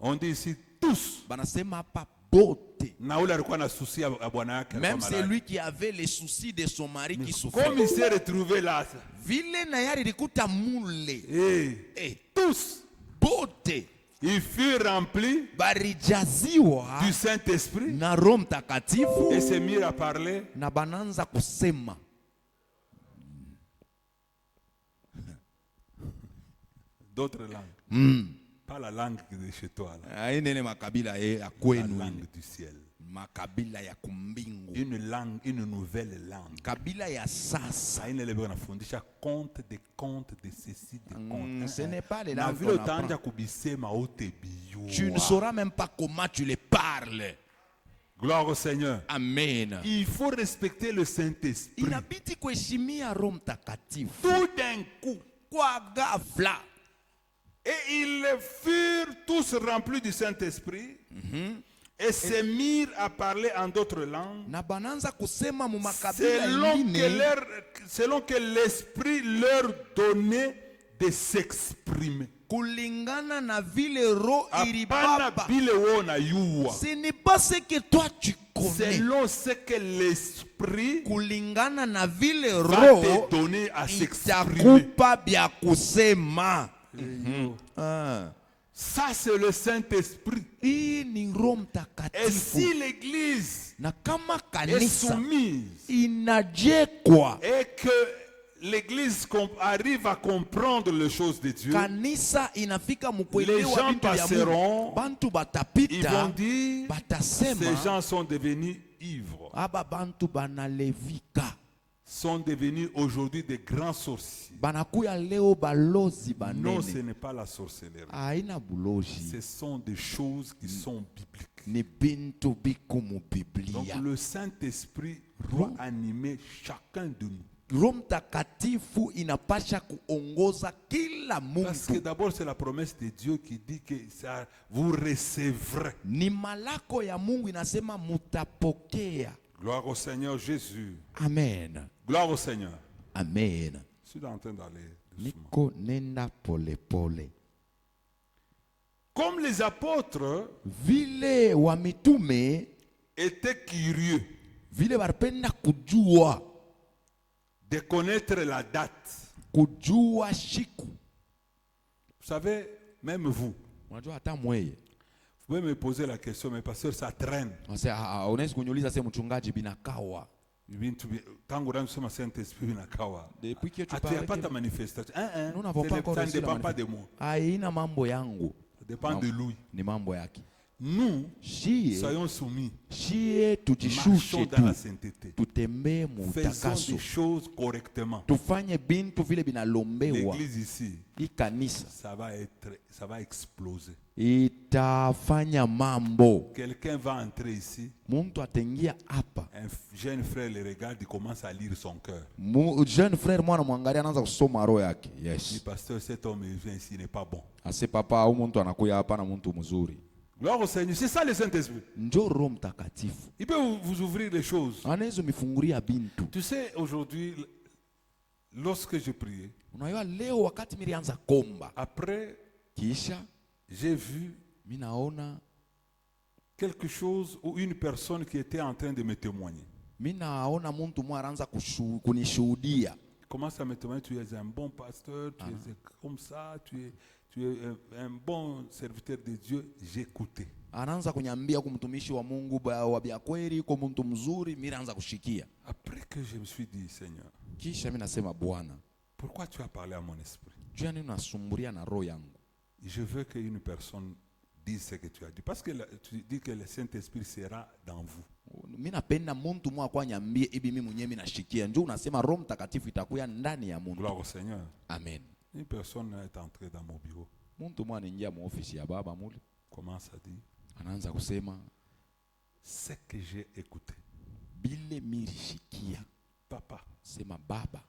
On dit ici tous. Banasema hapa bote. Na ule alikuwa na souci ya bwana yake. Même celui qui avait les soucis de son mari qui souffrait. Comme il s'est retrouvé là. Vile na yari likuta mule. Tous. Bote. Ils furent remplis Barijaziwa du Saint-Esprit na Roho Mtakatifu et se mirent à parler na bananza kusema d'autres langues. Pas la langue de chez toi. Là. inene makabila ya La kwenu langue ile. du ciel. Makabila ya kumbingu. Une langue, une nouvelle langue. Kabila ya sasa. Saine lebe wanafundisha compte de ceci de compte. Ce n'est pas les Na langues vile qu'on utaanja apprend. kubisema ote biyo. Tu ne sauras même pas comment tu les parles. Gloire au Seigneur. Amen. Il faut respecter le Saint-Esprit. Inabidi kuheshimia Roho Mtakatifu. Tout d'un coup. Kwa ghafla. Et ils furent tous remplis du Saint-Esprit et se mirent à parler en d'autres langues Na bananza kusema mu makabila ingine selon que l'Esprit leur donnait de s'exprimer. kulingana na vile Roho Apana ilibaba. bile wona yuwa. Ce n'est pas ce que toi tu connais. Selon ce que l'Esprit Kulingana na vile va Roho te donner à s'exprimer. itakupa bya kusema. Ça c'est le Saint-Esprit. Hii ni Roho Et Mtakatifu. si l'Église Na kama est kanisa soumise inajekwa, et que l'Église arrive à comprendre les choses de Dieu, kanisa inafika les mukuelewa gens vitu vya passeront, Mungu, bantu ils vont batapita dire, ces batasema gens sont devenus ivres, aba bantu banalevika, sont devenus aujourd'hui des grands sorciers. banakuya leo balozi Non, ce banene. n'est pas la sorcellerie. Haina buloji, Ce sont des choses qui sont bibliques. ni bintu biko mu Donc Biblia. le Saint-Esprit doit animer chacun de nous. Roho Mtakatifu inapasha kuongoza kila Parce que mtu. d'abord c'est la promesse de Dieu qui dit que ça, vous recevrez. Ni malako ya Mungu inasema mutapokea. Gloire au Seigneur Jésus. Amen. Gloire au Seigneur. Amen. Je suis en train d'aller doucement. Niko nenda pole pole. Comme les apôtres Vile wa mitume étaient curieux vile barpenda kujua de connaître la date. kujua shiku. Vous savez, même vous, Unajua hata mweye. vous pouvez me poser la question, mais pasteur, ça traîne. Unaweza kuniuliza sasa mchungaji binakawa. Tangu ranusema Saint-Esprit inakawa. Depuis que tu Pas ta manifestation. nous n'avons pas encore Ça ne reçu la dépend pas de moi. Haina mambo yangu. Ça dépend de lui. Ni mambo yake. Nous, Shie soyons soumis. tujishushe Marchons dans la tu. sainteté. Tutembee mu Faisons utakaso. des choses correctement. Tufanye bintu vile binalombewa. L'église ici, Hii kanisa ça va exploser. itafanya mambo. Quelqu'un va entrer ici. Muntu atengia hapa. Un jeune frère le regarde, il commence à lire son cœur. Jeune frère mwana mwangalia anaanza kusoma roho yake. Le Yes. pasteur, cet homme il vient ici, il n'est pas bon. Ase papa au muntu anakuya hapa na muntu mzuri. Gloire au Seigneur. C'est ça le Saint-Esprit. Njoo Roho Mtakatifu. Il peut vous ouvrir les choses. Anaweza mifungulia bintu. Tu sais, aujourd'hui, lorsque je priais, Unajua leo wakati nilianza komba. après, Kisha j'ai vu mimi naona quelque chose ou une personne qui était en train de me témoigner. mimi naona muntu mmoja anaanza kunishuhudia. Il commence à me témoigner, tu es un bon pasteur, tu es comme ça, tu es un bon serviteur de Dieu. J'écoutais. Anaanza kuniambia kwa mtumishi wa Mungu wa bia kweli, kwa mtu mzuri, mimi naanza kushikia. Après que je me suis dit, Seigneur, Kisha mimi nasema Bwana, pourquoi tu as parlé à mon esprit? jua nini unasumbulia na roho yangu? Je veux qu'une personne dise ce que tu as dit. Parce que tu dis que le Saint-Esprit sera dans vous. Mimi napenda mtu mmoja kwa nyambie hivi mimi mwenyewe mimi nashikia. Njoo unasema Roho Mtakatifu itakuya ndani ya mtu. Gloire au Seigneur. Amen. Une personne est entrée dans mon bureau. Mtu mmoja anaingia mu ofisi ya baba mule. Commence à dire, Anaanza kusema ce que j'ai écouté. bile mirishikia. Papa, Sema baba.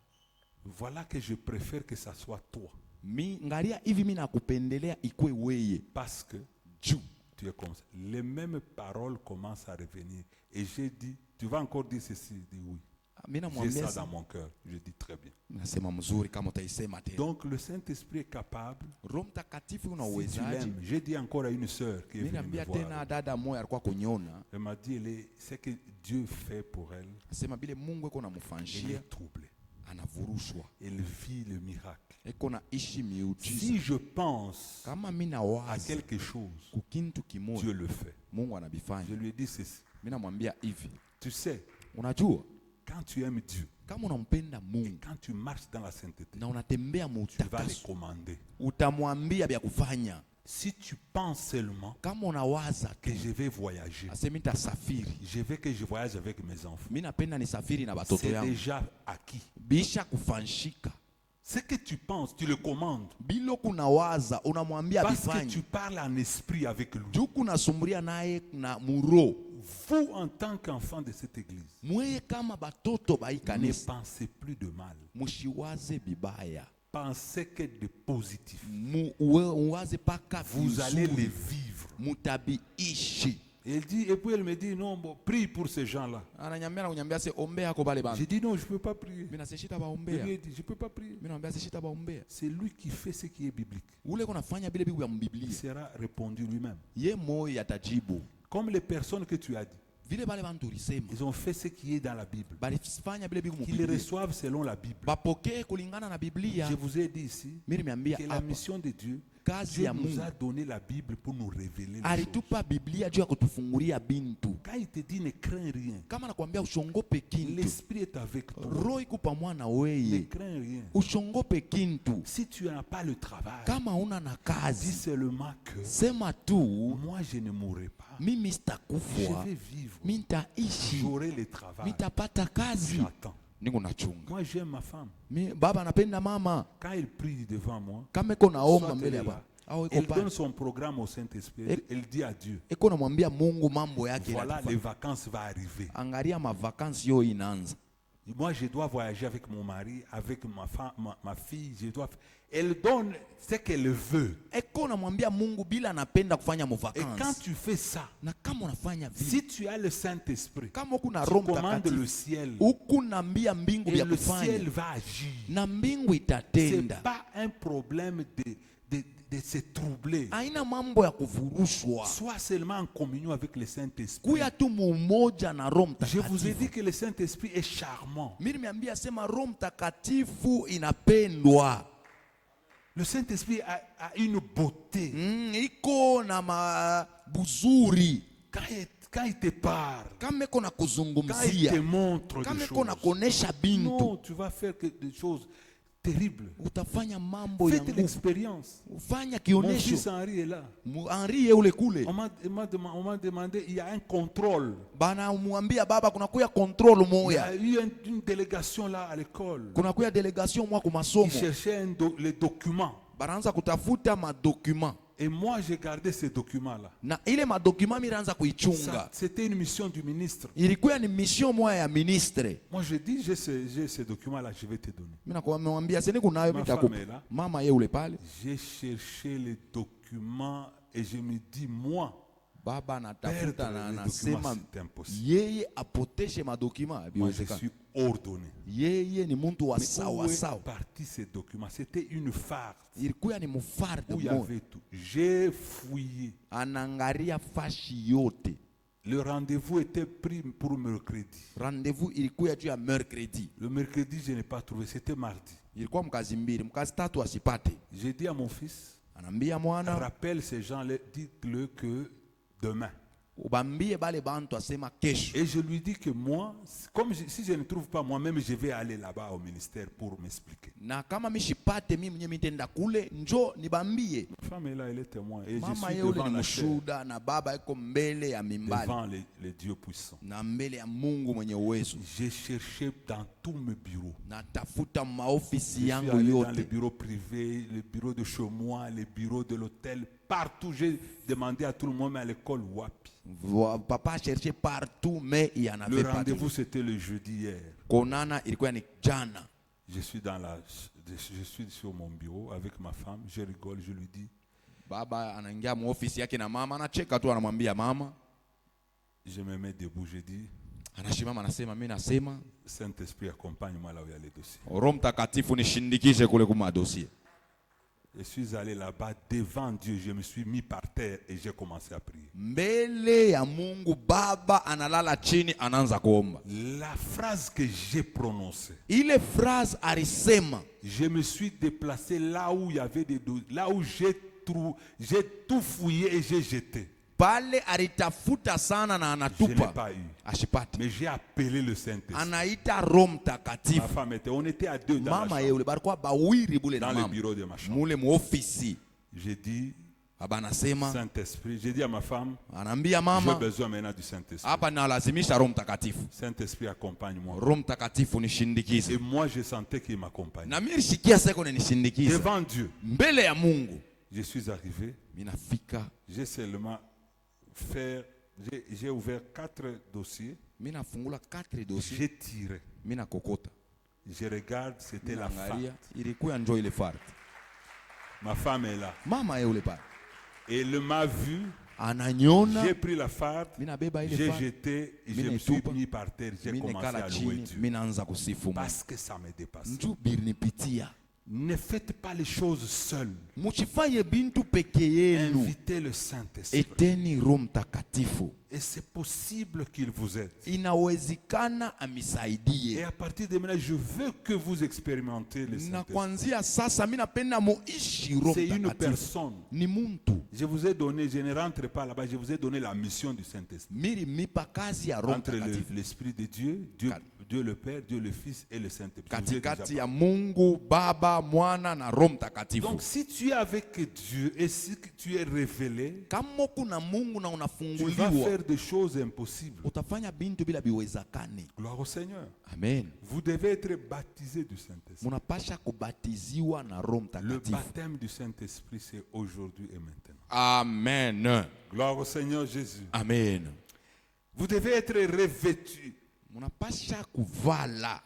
voilà que je préfère que ça soit toi. Ngalia hivi mimi nakupendelea ikwe weye. Parce que Juu tu es comme ça. Les mêmes paroles commencent à revenir. Et j'ai dit, tu vas encore dire ceci? Dit oui. mimi J'ai namwambia ça dans mon cœur. Je dis très bien. nasema mzuri kama utaisema tena. Donc le Saint-Esprit est capable. Roho Mtakatifu una Si tu uwezaji. l'aimes, j'ai dit encore à une sœur qui est Mimi venue me naambia voir. tena dada moja alikuwa kuniona. Elle m'a dit, ce que Dieu fait pour elle, Nasema bile Mungu eko elle namfanshia est troublée. anavurushwa. Elle vit le miracle. Eko na ishi miujiza. Si je pense Kama mimi à nawaza quelque chose, kukintu Dieu kimoja le fait. Mungu Je anabifanya. lui ai dit ceci. Mimi namwambia hivi. Tu sais, Unajua quand tu aimes Dieu, kama unampenda Mungu quand tu marches dans la sainteté, na unatembea tu vas le mutakaso, commander. utamwambia vya kufanya. Si tu penses seulement Kama unawaza que tu je vais voyager, asemi nitasafiri, je veux que je voyage avec mes enfants, mimi napenda nisafiri na watoto c'est yangu, déjà acquis. bisha kufanshika. Ce que tu penses, tu le commandes. Bilo kunawaza unamwambia Parce que bifanye. tu parles en esprit avec lui. Juu kunasumbulia naye na muro. Vous, en tant qu'enfant de cette église, Mweye kama batoto ba ne ikanisa, pensez plus de mal. mushiwaze bibaya. Pensez que de positif. Uwaze paka Vous allez les vizuri. vivre. Mutabiishi. Et puis elle me dit, non, bon, prie pour ces gens-là. Ananyambia na kunyambia se ombea kwa bale bana. J'ai dit, non, je ne peux pas prier. Mimi nasishita Je baombea. lui ai dit, je ne peux pas prier. Mimi naambia sishita baombea. C'est lui qui fait ce qui est biblique. Ule kunafanya bile bibu ya Il mbiblia. sera répondu lui-même. Ye moyo yatajibu. Comme les personnes que tu as dit. Vile bale bantu ulisema. Ils ont fait ce qui est dans la Bible. Balifanya bile bibu Qu'ils mbiblia. reçoivent selon la Bible. Bapokee kulingana na Biblia. Je vous ai dit ici Mimi nimeambia que la hapa. mission de Dieu, Kazi Dieu ya nous Mungu. a donné la Bible pour nous révéler les choses. Alitupa Biblia juu ya kutufungulia bintu. Quand il te dit ne crains rien, Kama nakwambia ushongope kintu, l'Esprit est avec toi. roho iko pamoja na Ne weye. crains rien. Ushongope kintu. Si tu n'as pas le travail, Kama una na dis kazi, seulement que sema tu moi je ne mourrai pas. mimi Je sitakufa, vais vivre. mimi nitaishi, J'aurai le travail. nitapata kazi. J'attends. Niko nachunga. Moi j'aime ma femme. Baba anapenda mama. Quand elle prie devant moi, Kama iko naomba soit elle mbele est ya là, Baba, au iko Elle pale donne son programme au Saint-Esprit. Elle dit à Dieu, iko namwambia Mungu mambo yake voilà, inatufanya. les vacances vont arriver. Angalia mavakansi yo inaanza. Moi, je dois voyager avec mon mari, avec ma femme, ma fille. Elle donne ce qu'elle veut. Eko namwambia Mungu bila anapenda kufanya Et quand mavakansi. tu fais ça, Na kama unafanya vile, si tu as le Saint-Esprit, kama kuna tu Roho commandes le Mtakatifu, ciel. huku naambia mbingu Et vya le kufanya ciel va agir. na mbingu Ce itatenda. n'est pas un problème de se troubler. Haina mambo ya kuvurushwa. Sois seulement en communion avec le Saint-Esprit. Kuya tu mumoja na Roho Je vous ai Mtakatifu. dit que le Saint-Esprit est charmant. Mimi nimeambia sema Roho Mtakatifu inapendwa. Le Saint-Esprit a une beauté. Iko na mabuzuri. Quand il te parle, Kama iko na quand il te kuzungumzia, montre kama des iko na choses, kuonesha bintu, non, tu vas faire des choses terribles. utafanya mambo ya Faites nguvu. l'expérience. Ufanya Mon kionesho. fils Henri est là. Henri ule kule. On m'a demandé, il y a un contrôle. Bana mwambia baba kuna kuya control Il y moya. a eu une délégation là à l'école. Kuna kuya delegation mwa Ils kumasomo. cherchaient les documents. Banaanza kutafuta madokuma. Et moi, j'ai gardé ces documents-là. Na ile madokuma miraanza kuichunga. C'était une mission du ministre. Ilikuwa ni mission moya ya ministre. Moi, je dis, j'ai ces documents-là, je vais te donner. Mimi nakwambia sasa kunayo Ma nitakupa. femme est là. Mama ye ule pale. J'ai cherché les documents et je me dis, moi, Baba anatafuta perdre na les anasema documents, c'est impossible. yeye apoteshe madokima. Moi, je suis ordonné. Yeye ni muntu wa Mais sawa où est sawa. parti ces documents? C'était une farce Ilikuwa ni mfarde où il y mmoja. avait tout. J'ai fouillé. Anaangalia fashi yote. Le rendez-vous était pris pour mercredi. Rendez-vous ilikuwa juu ya mercredi. Le mercredi, je n'ai pas trouvé. C'était mardi. Ilikuwa mkazi mbili, mkazi tatu asipate. J'ai dit à mon fils, Anambia mwana, rappelle ces gens-là, dites-le que demain. ubambie bale bantu asema kesho. Et je lui dis que moi, si je ne trouve pas moi-même, je vais aller là-bas au ministère pour m'expliquer. Na kama mishipate mimi mwenyewe mitenda kule, njo nibambie. Ma femme est là, elle est témoin. Et je Mama suis yule devant ni la chair, mshuda na baba iko mbele ya mimbali devant les dieux puissants. na mbele ya Mungu mwenye uwezo. J'ai cherché dans tous mes bureaux. Natafuta maofisi Je suis yangu allé dans les yote. bureaux privés, les bureaux de chez moi, les bureaux de l'hôtel, partout. J'ai demandé à tout le monde, mais à l'école, wapi. Papa cherche partout mais il y en Le avait pas. rendez-vous, c'était le jeudi hier. Konana ilikuwa ni jana. Je suis sur mon bureau avec ma femme, je rigole, je lui dis, Baba anaingia muofisi yake na mama anacheka tu, anamwambia mama, je me mets debout, je dis, anashimama anasema, mimi nasema Saint-Esprit, accompagne-moi là où il y a les dossiers. Roho Mtakatifu nishindikishe kule kuma dossier. Je suis allé là-bas devant Dieu, je me suis mis par terre et j'ai commencé à prier. Mbele ya Mungu Baba analala chini anaanza kuomba. La phrase que j'ai prononcée, Ile phrase alisema, je me suis déplacé là où il y avait des dossiers, là où j'ai tout fouillé et j'ai jeté. pale alitafuta sana na Je n'ai anatupa pas eu. ashipate. Mais j'ai appelé le Saint-Esprit. Anaita Roho Ma Mtakatifu. femme on était à deux dans, Mama la yule barikuwa bawiri bule chambre, na dans le mama bureau de ma chambre. mule muofisi. J'ai dit, Baba anasema, Saint-Esprit, j'ai dit à ma femme, anaambia j'ai mama, besoin maintenant du Saint-Esprit. hapa nalazimisha Roho Mtakatifu. Saint-Esprit, accompagne-moi. Roho Mtakatifu Et nishindikize. moi, je sentais qu'il m'accompagnait. Na mimi nishikia seko nishindikize. Devant Dieu, Mbele ya Mungu. je suis arrivé. Mimi nafika, J'ai seulement j'ai ouvert 4 dossiers. mimi nafungula 4 dossiers, J'ai tiré. mimi nakokota. Je regarde, c'était la femme. Naangalia, ilikuwa njoo ile farti. Ma femme est là. Mama yule pale. Et elle m'a vu. Ananyona, J'ai pris la farde. mimi nabeba ile J'ai farti. jeté. Et je Mimi me suis naitupa. mis par terre. J'ai Mimi commencé nekala à louer chini, Dieu. mimi naanza kusifu Mungu. Parce que ça me dépasse. Njoo birinipitia. Ne faites pas les choses seuls. Msifanye bintu peke yenu. Invitez le Saint-Esprit. Eteni Roho Mtakatifu. Et c'est possible qu'il vous aide. Inawezekana Et amisaidie. à partir de maintenant, je veux que vous expérimentez le Na Saint-Esprit. kuanzia sasa mimi napenda muishi Roho C'est une Mtakatifu. personne. Ni muntu. Je vous ai donné, je ne rentre pas là-bas, je vous ai donné la mission du Saint-Esprit. Miri mipa kazi ya Roho Entre Mtakatifu. l'Esprit de Dieu, Dieu le Père, Dieu le Fils et le Saint-Esprit. Je vous ai déjà katikati parlé. ya Mungu Baba, Mwana na Roho Mtakatifu. Donc si tu es avec Dieu et si tu es révélé, Kama kuna Mungu na tu vas unafunguliwa, faire des choses impossibles. utafanya bintu bila biwezekane. Gloire au Seigneur. Amen. Vous devez être baptisé du Saint-Esprit. Munapasha kubatiziwa na Roho Le Mtakatifu. baptême du Saint-Esprit, c'est aujourd'hui et maintenant. Amen. Gloire au Seigneur Jésus. Amen. Vous devez être revêtu. Munapasha kuvala.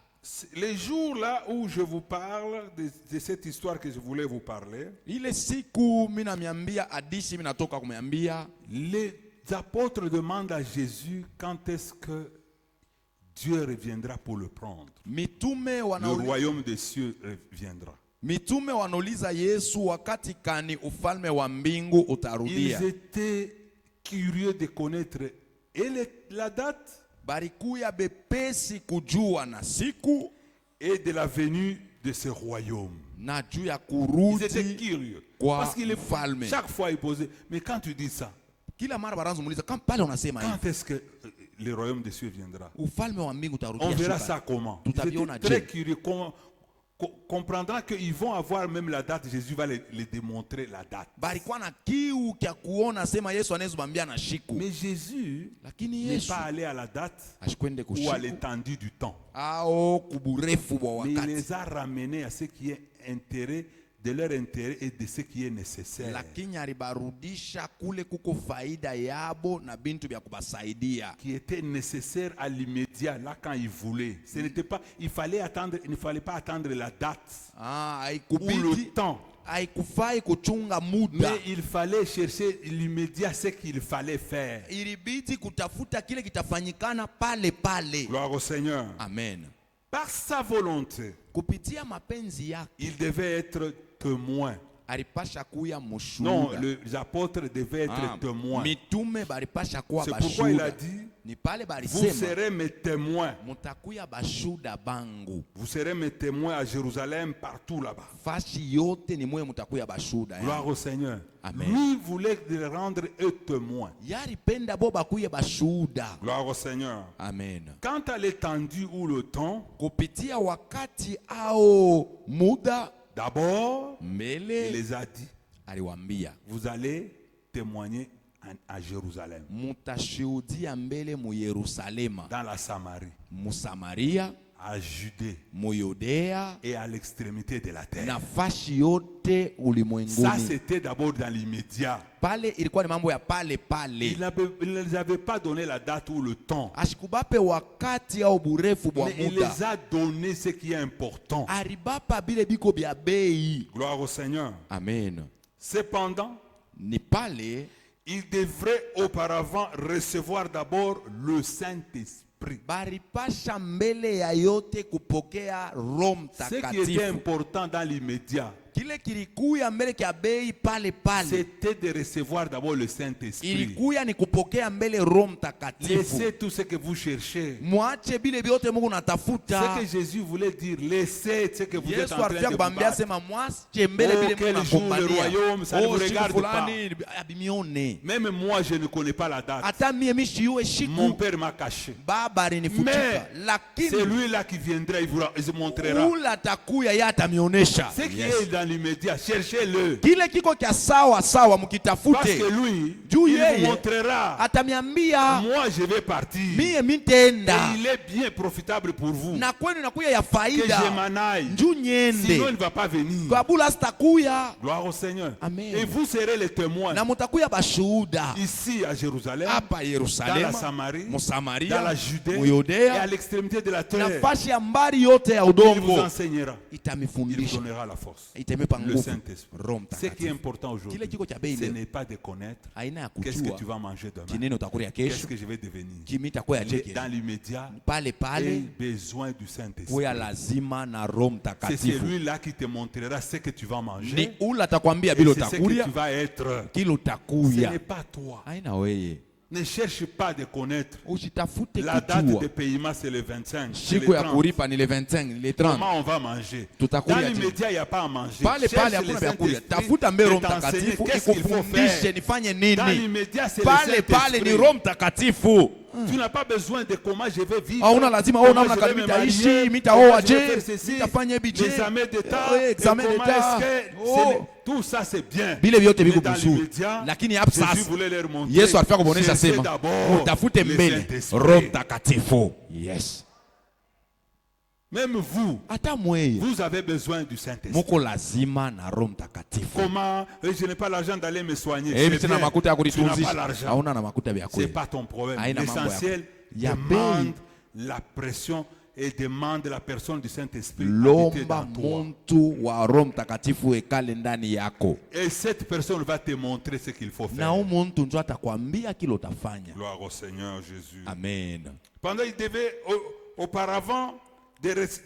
Les jours là où je vous parle de cette histoire que je voulais vous parler, Ile siku mina miambia hadithi mina toka kumiambia, les apôtres demandent à Jésus quand est-ce que Dieu reviendra pour le prendre. mitume Le wanauliza, royaume des cieux reviendra. mitume wanauliza Yesu wakati kani ufalme wa mbingu Ils utarudia. étaient curieux de connaître la date Barikuya bepesi kujua na siku et de la venue de ce royaume. na juu ya Ils étaient kurudi. curieux. Kwa Parce qu'il mfalme. chaque fois ils posaient, mais quand tu dis ça, Kila mara baraanza muuliza kama pale unasema hivi, quand est-ce que le royaume des cieux viendra? ufalme wa mbingu On utarudia verra shuka. ça comment. Ils Tutaviona étaient très je. curieux. Comprendra qu'ils vont avoir même la date. Jésus va les démontrer la date. Barikuwa na kiu kya kuona sema Yesu anaweza bambia na shiku. Mais Jésus Lakini n'est Yesu pas allé à la date ashikwende ou à kushiku l'étendue du temps. ao kuburefu bwa Mais il wakati. les a ramenés à ce qui est intérêt, de leur intérêt et de ce qui est nécessaire. Lakini alibarudisha kule kuko faida yabo na bintu vya kubasaidia. Qui était nécessaire à l'immédiat, là quand il voulait. Ce n'était pas, il ne fallait pas attendre la date ou le Haikubidi, temps. haikufai kuchunga muda. Mais il fallait chercher l'immédiat, ce qu'il fallait faire. Ilibidi kutafuta kile kitafanyikana pale pale. Gloire au Seigneur. Amen. Par sa volonté, Kupitia mapenzi yake il devait être témoin. alipasha kuya Non, mushuhuda. les apôtres devaient être témoins. Mitume balipasha kuwa C'est pourquoi il a bashuda. dit, Ni pale vous balisema serez mes témoins. mutakuya bashuda bangu. Vous serez mes témoins à Jérusalem, partout là-bas. Fashi yote ni mwe mutakuya bashuda. Gloire au Seigneur. Amen. Lui voulait les rendre eux témoins. Yaripenda bo bakuye bashuda. Gloire au Seigneur. Amen. Quant à l'étendue ou le temps, Kupitia wakati ao muda d'abord, il mbele les a dit, aliwambia vous allez témoigner à Jérusalem, mutashuhudia mbele mu Yerusalema, dans la Samarie, mu Samaria, à Judée mu Yudea et à l'extrémité de la terre. na fashi yote Ça, ulimwenguni. c'était d'abord dans l'immédiat. Pale ilikuwa ni mambo ya pale pale. Il ne les avait pas donné la date ou le temps, Ashikubape wakati au burefu bwa mais il muda. les a donné ce qui est important. Aribapa bile biko bya bei. Gloire au Seigneur. Amen. Cependant, Ni pale il devrait auparavant recevoir d'abord le Saint-Esprit. baripasha mbele ya yote kupokea Roho Ce qui était Mtakatifu. important dans l'immédiat, Kile kilikuya mbele kya bei pale pale. c'était de recevoir d'abord le Saint-Esprit. Ilikuya ni kupokea mbele Roho Mtakatifu. Laissez tout ce que vous cherchez. Mwache bile byote Mungu Ce natafuta. que Jésus voulait dire, laissez ce que vous êtes Yesu en train alifia de vous kubambia battre. sema mwache mbele Oh, bile quel Mungu jour le nakumbania. royaume, ça ne vous Siku regarde fulani abimione. Même moi, je ne connais pas la date. Hata mie mishiwe Mon shiku père m'a caché. baba alinifutika. Mais c'est Lakini lui-là qui viendra, il se montrera. ula takuya yeye atamionyesha. Ce qui est dans l'immédiat, cherchez-le. Kile kiko kya sawa sawa Parce mukitafute. que lui, Juu il yeye vous montrera. atamiambia Moi, je vais partir. mie Et mitenda. il est bien profitable pour vous Na kwenu nakuya ya que je faida. m'en aille. Njoo Sinon, il nyende. ne va pas venir. Kabula sitakuya. Gloire au Seigneur. Amen. Et vous serez les témoins Na mutakuya bashuhuda. ici à Jérusalem, Hapa dans la Yerusalema, Samarie, mu dans Samaria, la Judée mu et à Yudea, l'extrémité de la terre. nafasi ya mbali yote ya Il vous udongo enseignera. Il vous itamifundisha, donnera la force. itamipa Le nguvu. Saint-Esprit. Roho Ce qui est Mtakatifu. important aujourd'hui, Kile kiko cha bei ce leo n'est pas de connaître aina ya qu'est-ce que kujua tu vas manger demain, kinene utakulia qu'est-ce kesho, que je vais devenir. kimi itakuwa ya Mais cheke. dans l'immédiat, Pale et pale besoin du Saint-Esprit. kuya lazima na Roho C'est Mtakatifu. celui-là qui te montrera ce que tu vas Ni manger. ula atakwambia Et bila c'est ce que utakulia, tu vas être. kile Ce utakuya. n'est pas toi. Aina weye. Ne cherche pas de connaître. Usitafute La date kujua. de paiement, c'est le 25. c'est le Siku ya 30. kulipa ni le 25, le 30. Comment on va manger? Tutakulia Dans je. l'immédiat, il n'y a pas à manger. Pale Cherche pale le hakuna vya kulia. Saint-Esprit Tafuta mbele Roho et t'enseigner Mtakatifu qu'est-ce qu'il faut ikufundishe faire. nifanye Dans nini. l'immédiat, c'est le Pale pale ni Saint-Esprit. Roho Mtakatifu. Tu n'as pas besoin de comment je vais vivre. Hauna lazima comment namna je gani vais me mitaishi, marier, mitaoa comment je vais je, faire ceci, mitafanya bije. l'examen d'État, et Examen comment d'État. est-ce que Oh. tout ça c'est bien. Bile vyote Mais viko dans vizuri. l'immédiat, Lakini hapo Jésus sasa voulait leur montrer, Yesu alifika kubonesha cherchez sema d'abord utafute le mbele Saint-Esprit. Roho Mtakatifu. Yes. Même vous, Hata mweye vous avez besoin du Saint-Esprit. muko lazima na Roho Mtakatifu. Comment? Je n'ai pas l'argent d'aller me soigner. Eh, C'est sina bien. makuta ya Tu n'as pas kulitunzisha. l'argent. Hauna na makuta ya C'est kweli. pas ton problème. Haina mambo L'essentiel ya demande la pression et demande la personne du Saint-Esprit habiter Lomba dans toi. muntu wa Roho Mtakatifu ekale ndani yako. Et cette personne va te montrer ce qu'il faut Na faire. huyu muntu ndio atakwambia kile utafanya. Gloire au Seigneur Jésus. Amen. Pendant il devait auparavant,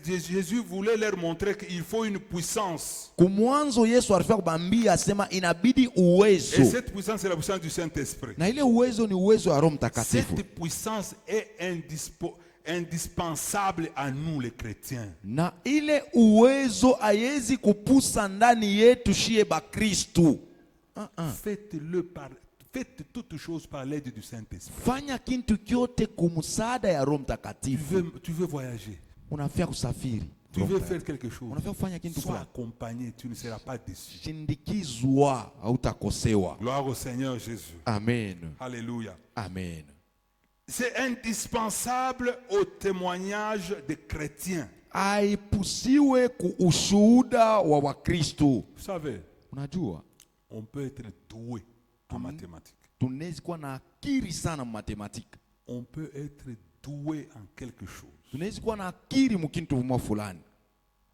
Jésus voulait leur montrer qu'il faut une puissance. Kumwanzo Yesu alifika kubambia asema inabidi Et uwezo. cette puissance c'est la puissance du Saint-Esprit. Na ile uwezo ni uwezo wa Roho Mtakatifu. Cette puissance est indispensable à nous les chrétiens. Na ile uwezo haiwezi kupusa ndani yetu shie bakristu. Faites toutes choses par l'aide du Saint-Esprit. Fanya kintu kyote kumsaada ya Roho Mtakatifu. Tu veux voyager. Unafia kusafiri. Tu veux faire quelque chose. Unafia kufanya kintu Sois fulani. accompagné, tu ne seras pas déçu. Shindikizwa hautakosewa. Gloire au Seigneur Jésus. Amen. Alléluia. Amen. C'est indispensable au témoignage des chrétiens. Aipusiwe kuushuhuda wa Wakristo. Vous savez, Unajua, on peut être doué en mathématiques. tunaweza kuwa na akili sana matematiki. On peut être doué en quelque chose. Tunaweza kuwa na akili mukintu mwa fulani.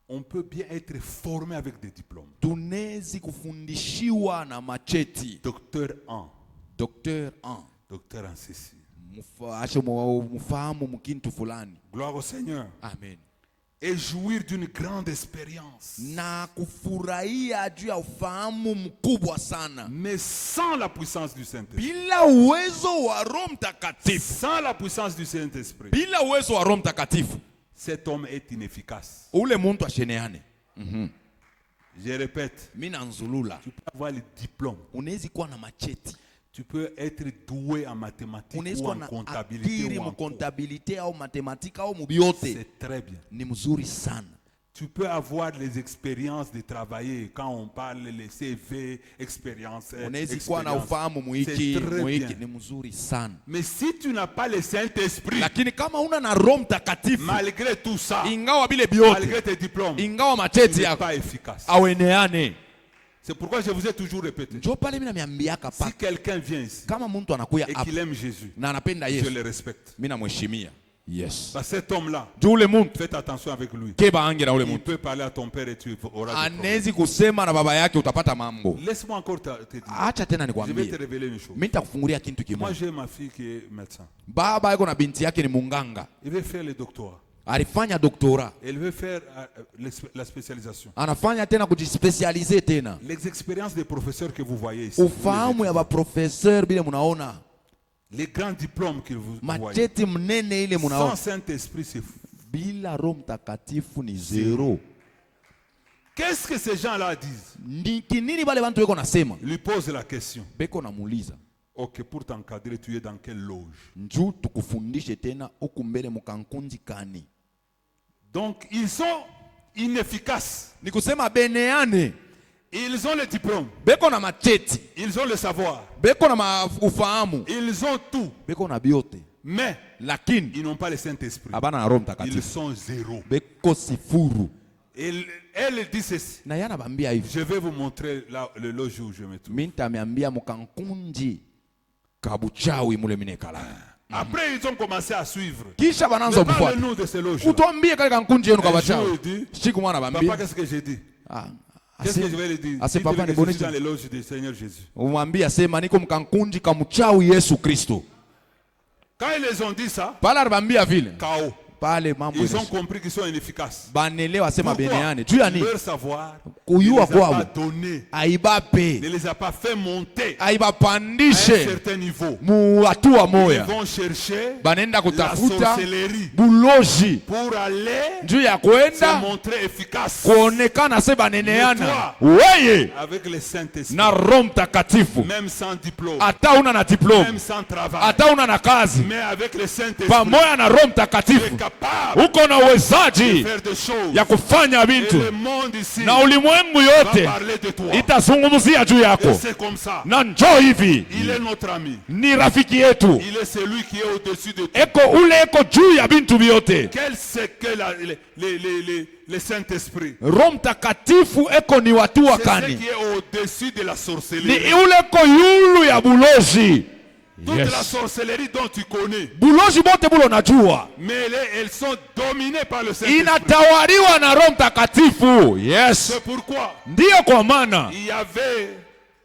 On peut bien être formé avec des diplômes. Tunaweza kufundishiwa na macheti. Docteur en. Docteur en. Docteur en ceci. Mufahamu mukintu fulani. Gloire au Seigneur. Amen. Et jouir d'une grande expérience. Na kufurahia juu ya ufahamu mkubwa sana. Mais sans la puissance du Saint-Esprit. Bila uwezo wa Roho Mtakatifu. Sans la puissance du Saint-Esprit. Bila uwezo wa Roho Mtakatifu. Cet homme est inefficace. Ule muntu asheneane. Je répète. Mina nzulula. Tu peux avoir le diplôme. Unaweza kuwa na macheti. Tu peux être doué en mathématiques ou en comptabilité ou en comptabilité ou mathématiques ou mubiote. C'est très bien. Ni mzuri sana. Tu peux avoir les expériences de travailler quand on parle les CV, expériences. Unaweza kuwa na ufahamu muhiki ni mzuri sana. Mais si tu n'as pas le Saint-Esprit, lakini kama una na Roho Mtakatifu, malgré tout ça, ingawa bile biote, malgré tes diplômes, ingawa macheti yako, pas efficace. Aweneane. C'est pourquoi je vous ai toujours répété. Si quelqu'un vient ici et qu'il aime Jésus, je le respecte. Yes. Bah, cet homme-là, faites attention avec lui. Il peut parler à ton père et tu auras des problèmes. Laisse-moi encore te dire. Je vais te révéler une chose. Moi, j'ai ma fille qui est médecin. Il veut faire le doctorat. Alifanya doktora. Elle veut faire la spécialisation. Anafanya tena kujispecialize tena. Les expériences des professeurs que vous voyez ici. Ufahamu ya ba professeur bile munaona. Les grands diplômes que vous voyez. Macheti mnene ile munaona. Sans Saint-Esprit c'est bila Roho Mtakatifu ni zero. Qu'est-ce que ces gens-là disent? Nini bale bantu weko nasema? Lui pose la question. Beko namuuliza. Ok, pour t'encadrer, tu es dans quelle loge? Njoo tukufundishe tena huku mbele mukankunzi kani. Donc ils sont inefficaces. Ni kusema beneane. Ils ont le diplôme. Beko na macheti. Ils ont le savoir. Beko na ufahamu. Ils ont tout. Beko na biote. Mais lakini ils n'ont pas le Saint-Esprit. Abana na Roho Mtakatifu. Ils sont zéro. Beko sifuru. Elle dit ceci. Na yana bambia hivi. Je vais vous montrer le loge où je me trouve. Minta ameambia mukankunji kabuchawi mule minekala. Après ils ont commencé à suivre. Kisha bananza kufuata. Parle-nous de ces loges. Utuambie kale kankunji yenu kabuchawi. Siku mwana bambia. Papa, qu'est-ce que j'ai dit? Qu'est-ce que je vais lui dire? Ase papa ni boniti dans les loges du Seigneur Jésus. Umwambia sema niko mkankunji kamchawi Yesu Kristo. Quand ils les ont dit ça, pala bambia vile. Chaos. Ils ont compris qu'ils sont inefficaces. Pourquoi? Leur savoir ne les a pas donnés, ne les a pas fait monter à un certain niveau. Ils vont chercher la sorcellerie pour aller se montrer efficaces. Avec le Saint-Esprit, même sans diplôme, même sans travail, mais avec le Saint-Esprit, tu es capable de faire des choses. Et le monde ici na ulimwengu va yote parler de toi. itazungumzia juu yako. Et c'est comme ça. Na njoo hivi, Il est notre ami. ni rafiki yetu, Il est celui qui est au-dessus de tout. eko ule eko juu ya bintu vyote. Quel c'est que le Saint-Esprit? Roho Mtakatifu eko ni watu wa C'est ce kani, qui est au-dessus de la ni sorcellerie. ule eko yulu ya bulozi. Toute la Yes. sorcellerie dont tu connais, Bulozi bote bulo najua mais elles sont dominées par le Saint-Esprit. inatawaliwa na Roho Mtakatifu. Yes, C'est pourquoi ndiyo kwa maana il y avait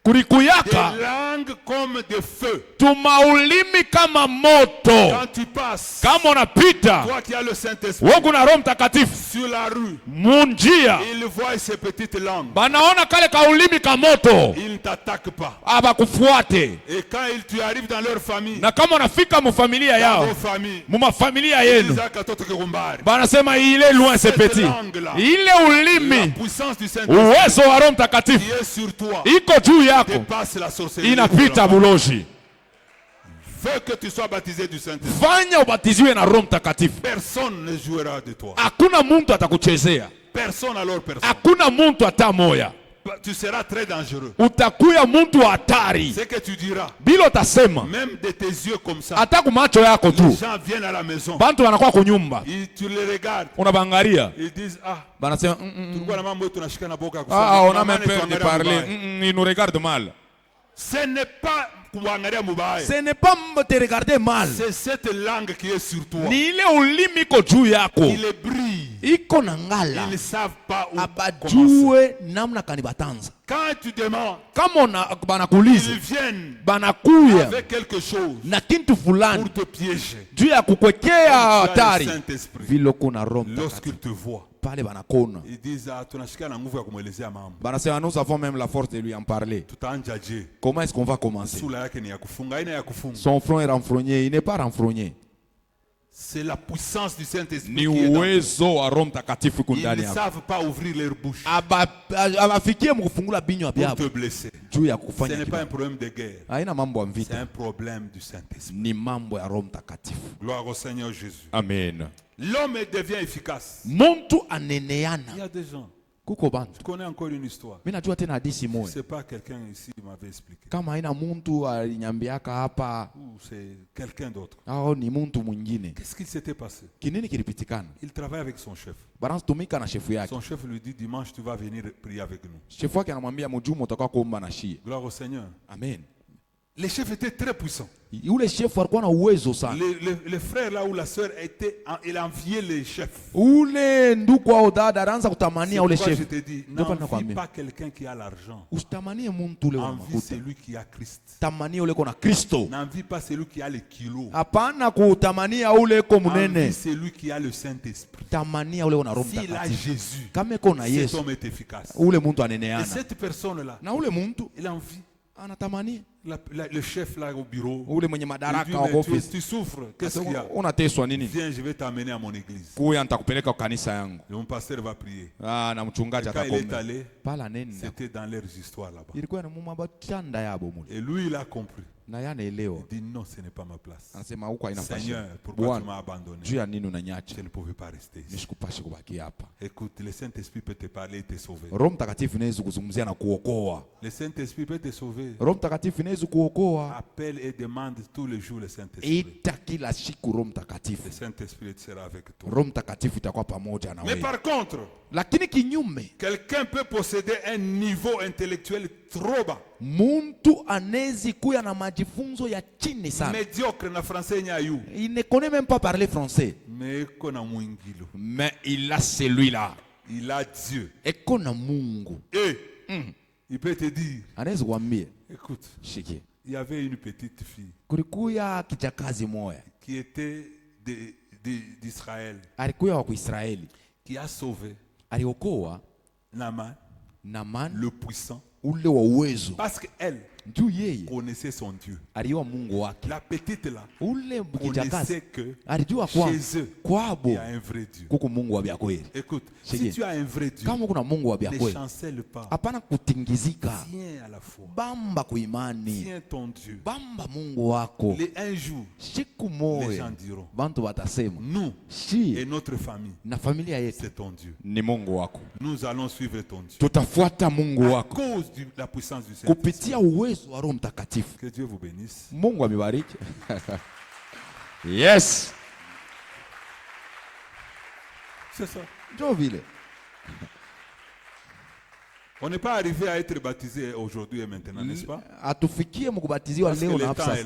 kulikuyaka des langues comme des feux. tumaulimi kama moto. Quand tu passes, Kama unapita toi qui as le Saint-Esprit, wewe kuna Roho Mtakatifu sur la rue, munjia, ils voient ces petites langues. banaona kale kaulimi ka moto, Ils ne t'attaquent pas. abakufuate. Et quand tu arrives dans leur famille, Na kama unafika mufamilia dans yao, vos familles, mumafamilia ils yenu, disent katoto kerumbari. banasema ile loin c'est petit. Ile La ulimi, puissance du Saint-Esprit uwezo wa Roho qui Mtakatifu est sur toi iko juu yako, dépasse la sorcellerie. inapita bulozi. Veux que tu sois baptisé du Saint-Esprit. Fanya ubatiziwe na Roho Mtakatifu. Personne ne jouera de toi. Hakuna muntu atakuchezea, Personne alors personne. hakuna muntu hata moya. Tu seras très dangereux. Utakuya muntu wa hatari. C'est que tu diras, Bila utasema même de tes yeux comme ça, hata kumacho yako les tu, gens viennent à la maison. bantu wanakuwa kunyumba, Tu les regardes. unabangalia, Ils disent, ah, banasema tulikuwa na mambo yetu tunashika na boka kusema. ah, on a Mama même peur de anatuangalia parler. mubaya. Il nous regarde mal. Ce n'est pas kuangalia mubaya. Ce n'est pas te regarder mal. C'est cette langue qui est sur toi. Ni ile ulimi iko juu yako, Il brille. iko na ngala, Ils ne savent pas où commencer. abajue namna kani batanza. Quand tu demandes, Kama ils banakuuliza, viennent banakuya avec quelque chose na kintu fulani pour te piéger. juu ya kukwekea Tu as le hatari. Saint-Esprit. Vile kuna Roho Mtakatifu Lorsqu'ils te voient, pale banakona, ils disent, ah, tunashika na nguvu ya kumwelezea mambo. banasema nous avons même la force de lui en parler. Tutaanjaje? Comment est-ce qu'on va commencer? Sura yake ni ya kufunga, aina ya kufunga. Son front est renfrogné, il n'est pas renfrogné. C'est la puissance du Saint-Esprit Ni qui est dans. uwezo wa Roho Mtakatifu Ils kundani ne yako. savent pas ouvrir leur bouche Abafikie mkufungula binywa pour byabo te blesser. juu ya Ce kufanya n'est pas un kibaya. problème de guerre. Haina mambo ya C'est vita, un problème du Saint-Esprit. ni mambo ya Roho Mtakatifu. Gloire au Seigneur Jésus. Amen. L'homme devient efficace. Muntu Il y aneneana a des gens. kuko bantu. Je connais encore une histoire. Mimi najua tena hadithi moja. C'est pas quelqu'un ici qui m'avait expliqué. Kama haina muntu alinyambiaka hapa Ou c'est quelqu'un d'autre. au ni muntu mwingine. Qu'est-ce qui s'était passé? Kinini kilipitikana? Il travaille avec son chef. Banatumika na shefu yake. Son chef lui dit, dimanche, tu vas venir prier avec nous. Shefu yake anamwambia mjumu utakuwa kuomba na shie. Gloire au Seigneur. Amen. Les chefs étaient très puissants. Yule shefu alikuwa na uwezo sana. Le frère là où la sœur était, il enviait les chefs. Ule ndugu au dada anaanza C'est kutamania ule pourquoi je shefu. te dis, Ndio maana n'envie nakwambia. pas quelqu'un qui a l'argent. Usitamanie muntu ule wa Envie makuta. celui qui a Christ. Tamania ule kona Kristo. N'envie pas celui qui a les kilos. Hapana kutamania ule ko Envie munene. celui qui a le Saint-Esprit. Tamania ule una Roho S'il a Mtakatifu. Jésus, Kama iko na cet Yesu, homme est efficace. ule muntu Et aneneana. cette personne-là, Na ule muntu il a envie. anatamania. Le chef là au bureau, Ule mwenye il dit, madaraka wa mais office. tu souffres, qu'est-ce qu'il y a? Unateswa nini? Viens, je vais t'amener à mon église. Kuya nitakupeleka kwa kanisa yangu. Et mon pasteur va prier. Ah, na mchungaji Quand il est atakomba. allé, Pala nenda. c'était dans leurs histoires là-bas. Ilikuwa ni mumabachanda yabo mule. Et lui, il a compris. Na yanaelewa. Il dit non, ce n'est pas ma place. Anasema huko haina Seigneur, pasha. pourquoi tu m'as Bwana, abandonné? juu ya nini unanyacha? Je ne pouvais pas rester ici. Nisikupashi kubaki hapa. Écoute, le Saint-Esprit peut te parler et te sauver. Roho Mtakatifu inaweza kuzungumzia na kuokoa. Le Saint-Esprit peut te sauver. Roho Mtakatifu inaweza kuokoa. Appelle et demande tous les jours le Saint-Esprit. Ita kila siku Roho Mtakatifu. Le Saint-Esprit sera avec toi. Roho Mtakatifu itakuwa pamoja na Mais wewe. par contre, Lakini kinyume, quelqu'un peut posséder un niveau intellectuel trop bas. muntu anezi kuya na majifunzo ya chini sana. Médiocre na français nyayu. Il ne connaît même pas parler français. Mais kona mwingilo. Mais il a celui-là. Il a Dieu. Eko na Mungu. Et il peut te dire, Anaweza kuambia, écoute, shiki. il y avait une petite fille Kulikuya kijakazi moya qui était d'Israël. Alikuwa wa Israeli. Qui a sauvé aliokoa Naaman, le puissant. Ule wa uwezo. Parce qu'elle connaissait son Dieu. La petite là connaissait que chez eux, il y a un vrai Dieu. Écoute, si tu as un vrai Dieu, ne chancelle pas. Tiens à la foi. Tiens ton Dieu. Et un jour, les gens diront, nous et notre famille, c'est ton Dieu. Nous allons suivre ton Dieu. À cause de la puissance du Saint-Esprit. Que Dieu vous bénisse. Mungu amebariki. Yes. C'est ça. Jovile. On n'est pas arrivé à être baptisé aujourd'hui et maintenant, n'est-ce pas? Atufikie mkubatiziwa leo na hapa.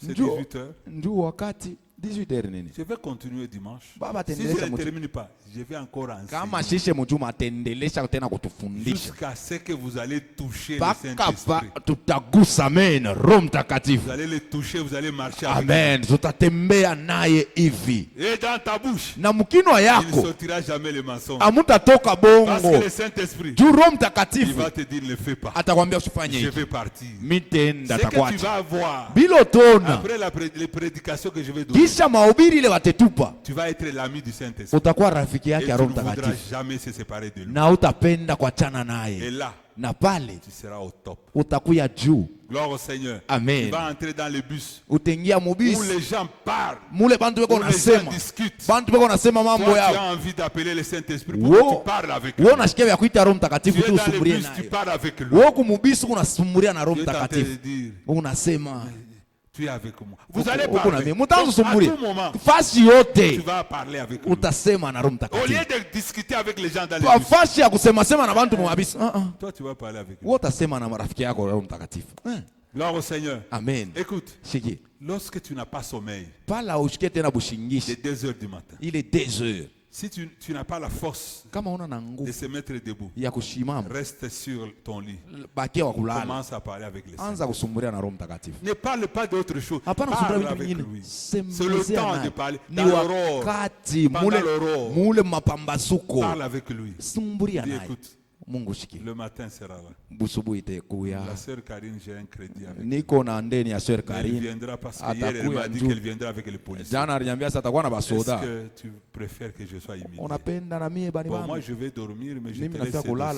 C'est 18h. Ndio wakati 18h nini? Je vais continuer dimanche. Si je ne termine pas, je vais encore enseigner. Kama shishe mjuma atendelesha tena kutufundisha. Jusqu'à ce que vous allez toucher le Saint-Esprit. Tutagusa amen, Roho Mtakatifu. Vous allez le toucher, vous allez marcher avec. Amen. Tutatembea naye hivi. Et dans ta bouche. Na mkinwa yako. Il ne sortira jamais le mensonge. Amutatoka bongo. Parce que le Saint-Esprit. Juu Roho Mtakatifu. Il va te dire ne le fais pas. Atakwambia usifanye. Je vais partir. Mitenda takwacha. Ce que tu vas avoir. Bilotona. Après les prédications que je vais donner. Kisha mahubiri ile watetupa. Tu vas être l'ami du Saint-Esprit. Utakuwa rafiki yake ya Roho Mtakatifu. Tu ne voudras jamais se séparer de lui. Na utapenda kuachana naye. Et là, na pale tu seras au top. Utakuya juu. Gloire au Seigneur. Amen. Tu vas entrer dans le bus. Utengia mubis. Où les gens parlent. Mule bantu beko nasema. Bantu beko nasema mambo yao. Tu as envie d'appeler le Saint-Esprit. Pourquoi tu parles avec lui? Wewe unasikia ya kuita Roho Mtakatifu tu usumurie naye. Tu parles avec lui. Wewe kumubisi unasumuria na Roho Mtakatifu. Unasema tu es avec moi. Vous allez parler. À tout moment. Tu vas parler avec lui. Utasema na Roho Mtakatifu. Au lieu de discuter avec les gens dans les bus. Fasi ya kusema sema na bantu mwabisi. Toi tu vas parler avec lui. Wewe utasema na marafiki yako Roho Mtakatifu. Gloire au Seigneur. Amen. Écoute. Lorsque tu n'as pas sommeil. Pala ushike tena bushingishi. Il est 2 heures du matin. Il est 2 heures. Si tu n'as pas la force de se mettre debout, reste sur ton lit. Commence à parler avec les saints. Ne parle pas d'autre chose. Parle avec lui. C'est le temps de parler. Dans l'aurore, pendant l'aurore, parle avec lui. Écoute. Le matin sera là. La sœur Karine, j'ai un crédit avec elle. Elle viendra parce qu'hier elle m'a dit qu'elle viendra avec les policiers. Est-ce que tu préfères que je sois humilié? Bon, moi je vais dormir, mais je te laisse pour moi,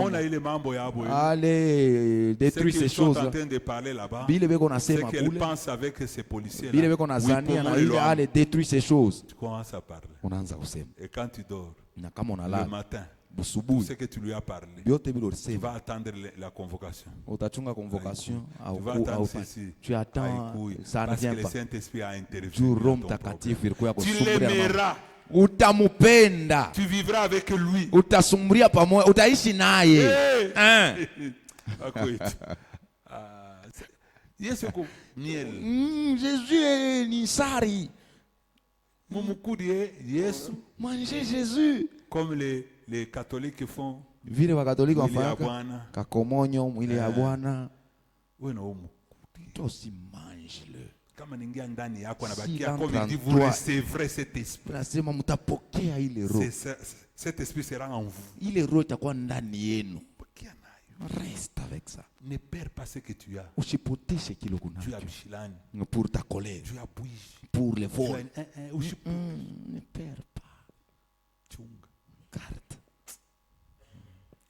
on a eu les mambo ya aboye. Allez, détruis ces choses. Ce qu'ils sont en train de parler là-bas, c'est qu'elle pense avec ces policiers là. Allez, détruis ces choses. Tu commences à parler. Et quand tu dors, le matin, ce que tu lui as parlé, tu vas attendre la convocation. Tu vas attendre ceci. Tu attends, ça ne parce vient que pas. le Saint-Esprit a intervenu. Tu l'aimeras. Utamupenda. Tu vivras avec lui. Utasumburia pamoja, utaishi naye. Jésus ni sari. Manger Jésus. Comme les catholiques font. Vile wa Katoliki wafanya kakomonyo mwili ya Bwana. Wewe na umu. Tosi mange-le. Kama ningia ndani yako anabakia comme dit vous recevrez cet esprit. Nasema mtapokea ile roho. Cet esprit sera en vous. Ile roho itakuwa ndani yenu. Pokea nayo. Reste avec ça. Ne perds pas ce que tu as. Usipoteshe kile kunacho. Tu as Michelin. Pour ta colère. Tu as bouge. Pour les vols. Ne perds pas. Chunga. Garde.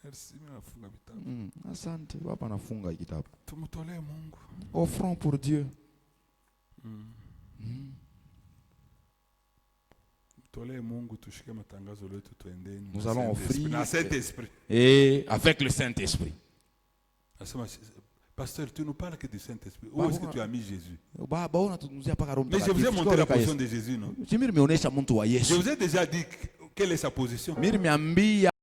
Merci, nafunga vitabu. Asante, baba nafunga kitabu. Tumtolee Mungu. Offrons pour Dieu. Tolee Mungu tushike matangazo letu tuendeni. Nous allons offrir le Saint-Esprit. Et avec le Saint-Esprit. Pasteur, tu nous parles que du Saint-Esprit. Où est-ce que tu as mis Jésus? Mais je vous ai montré la position de Jésus, non? Je vous ai déjà dit quelle est sa position.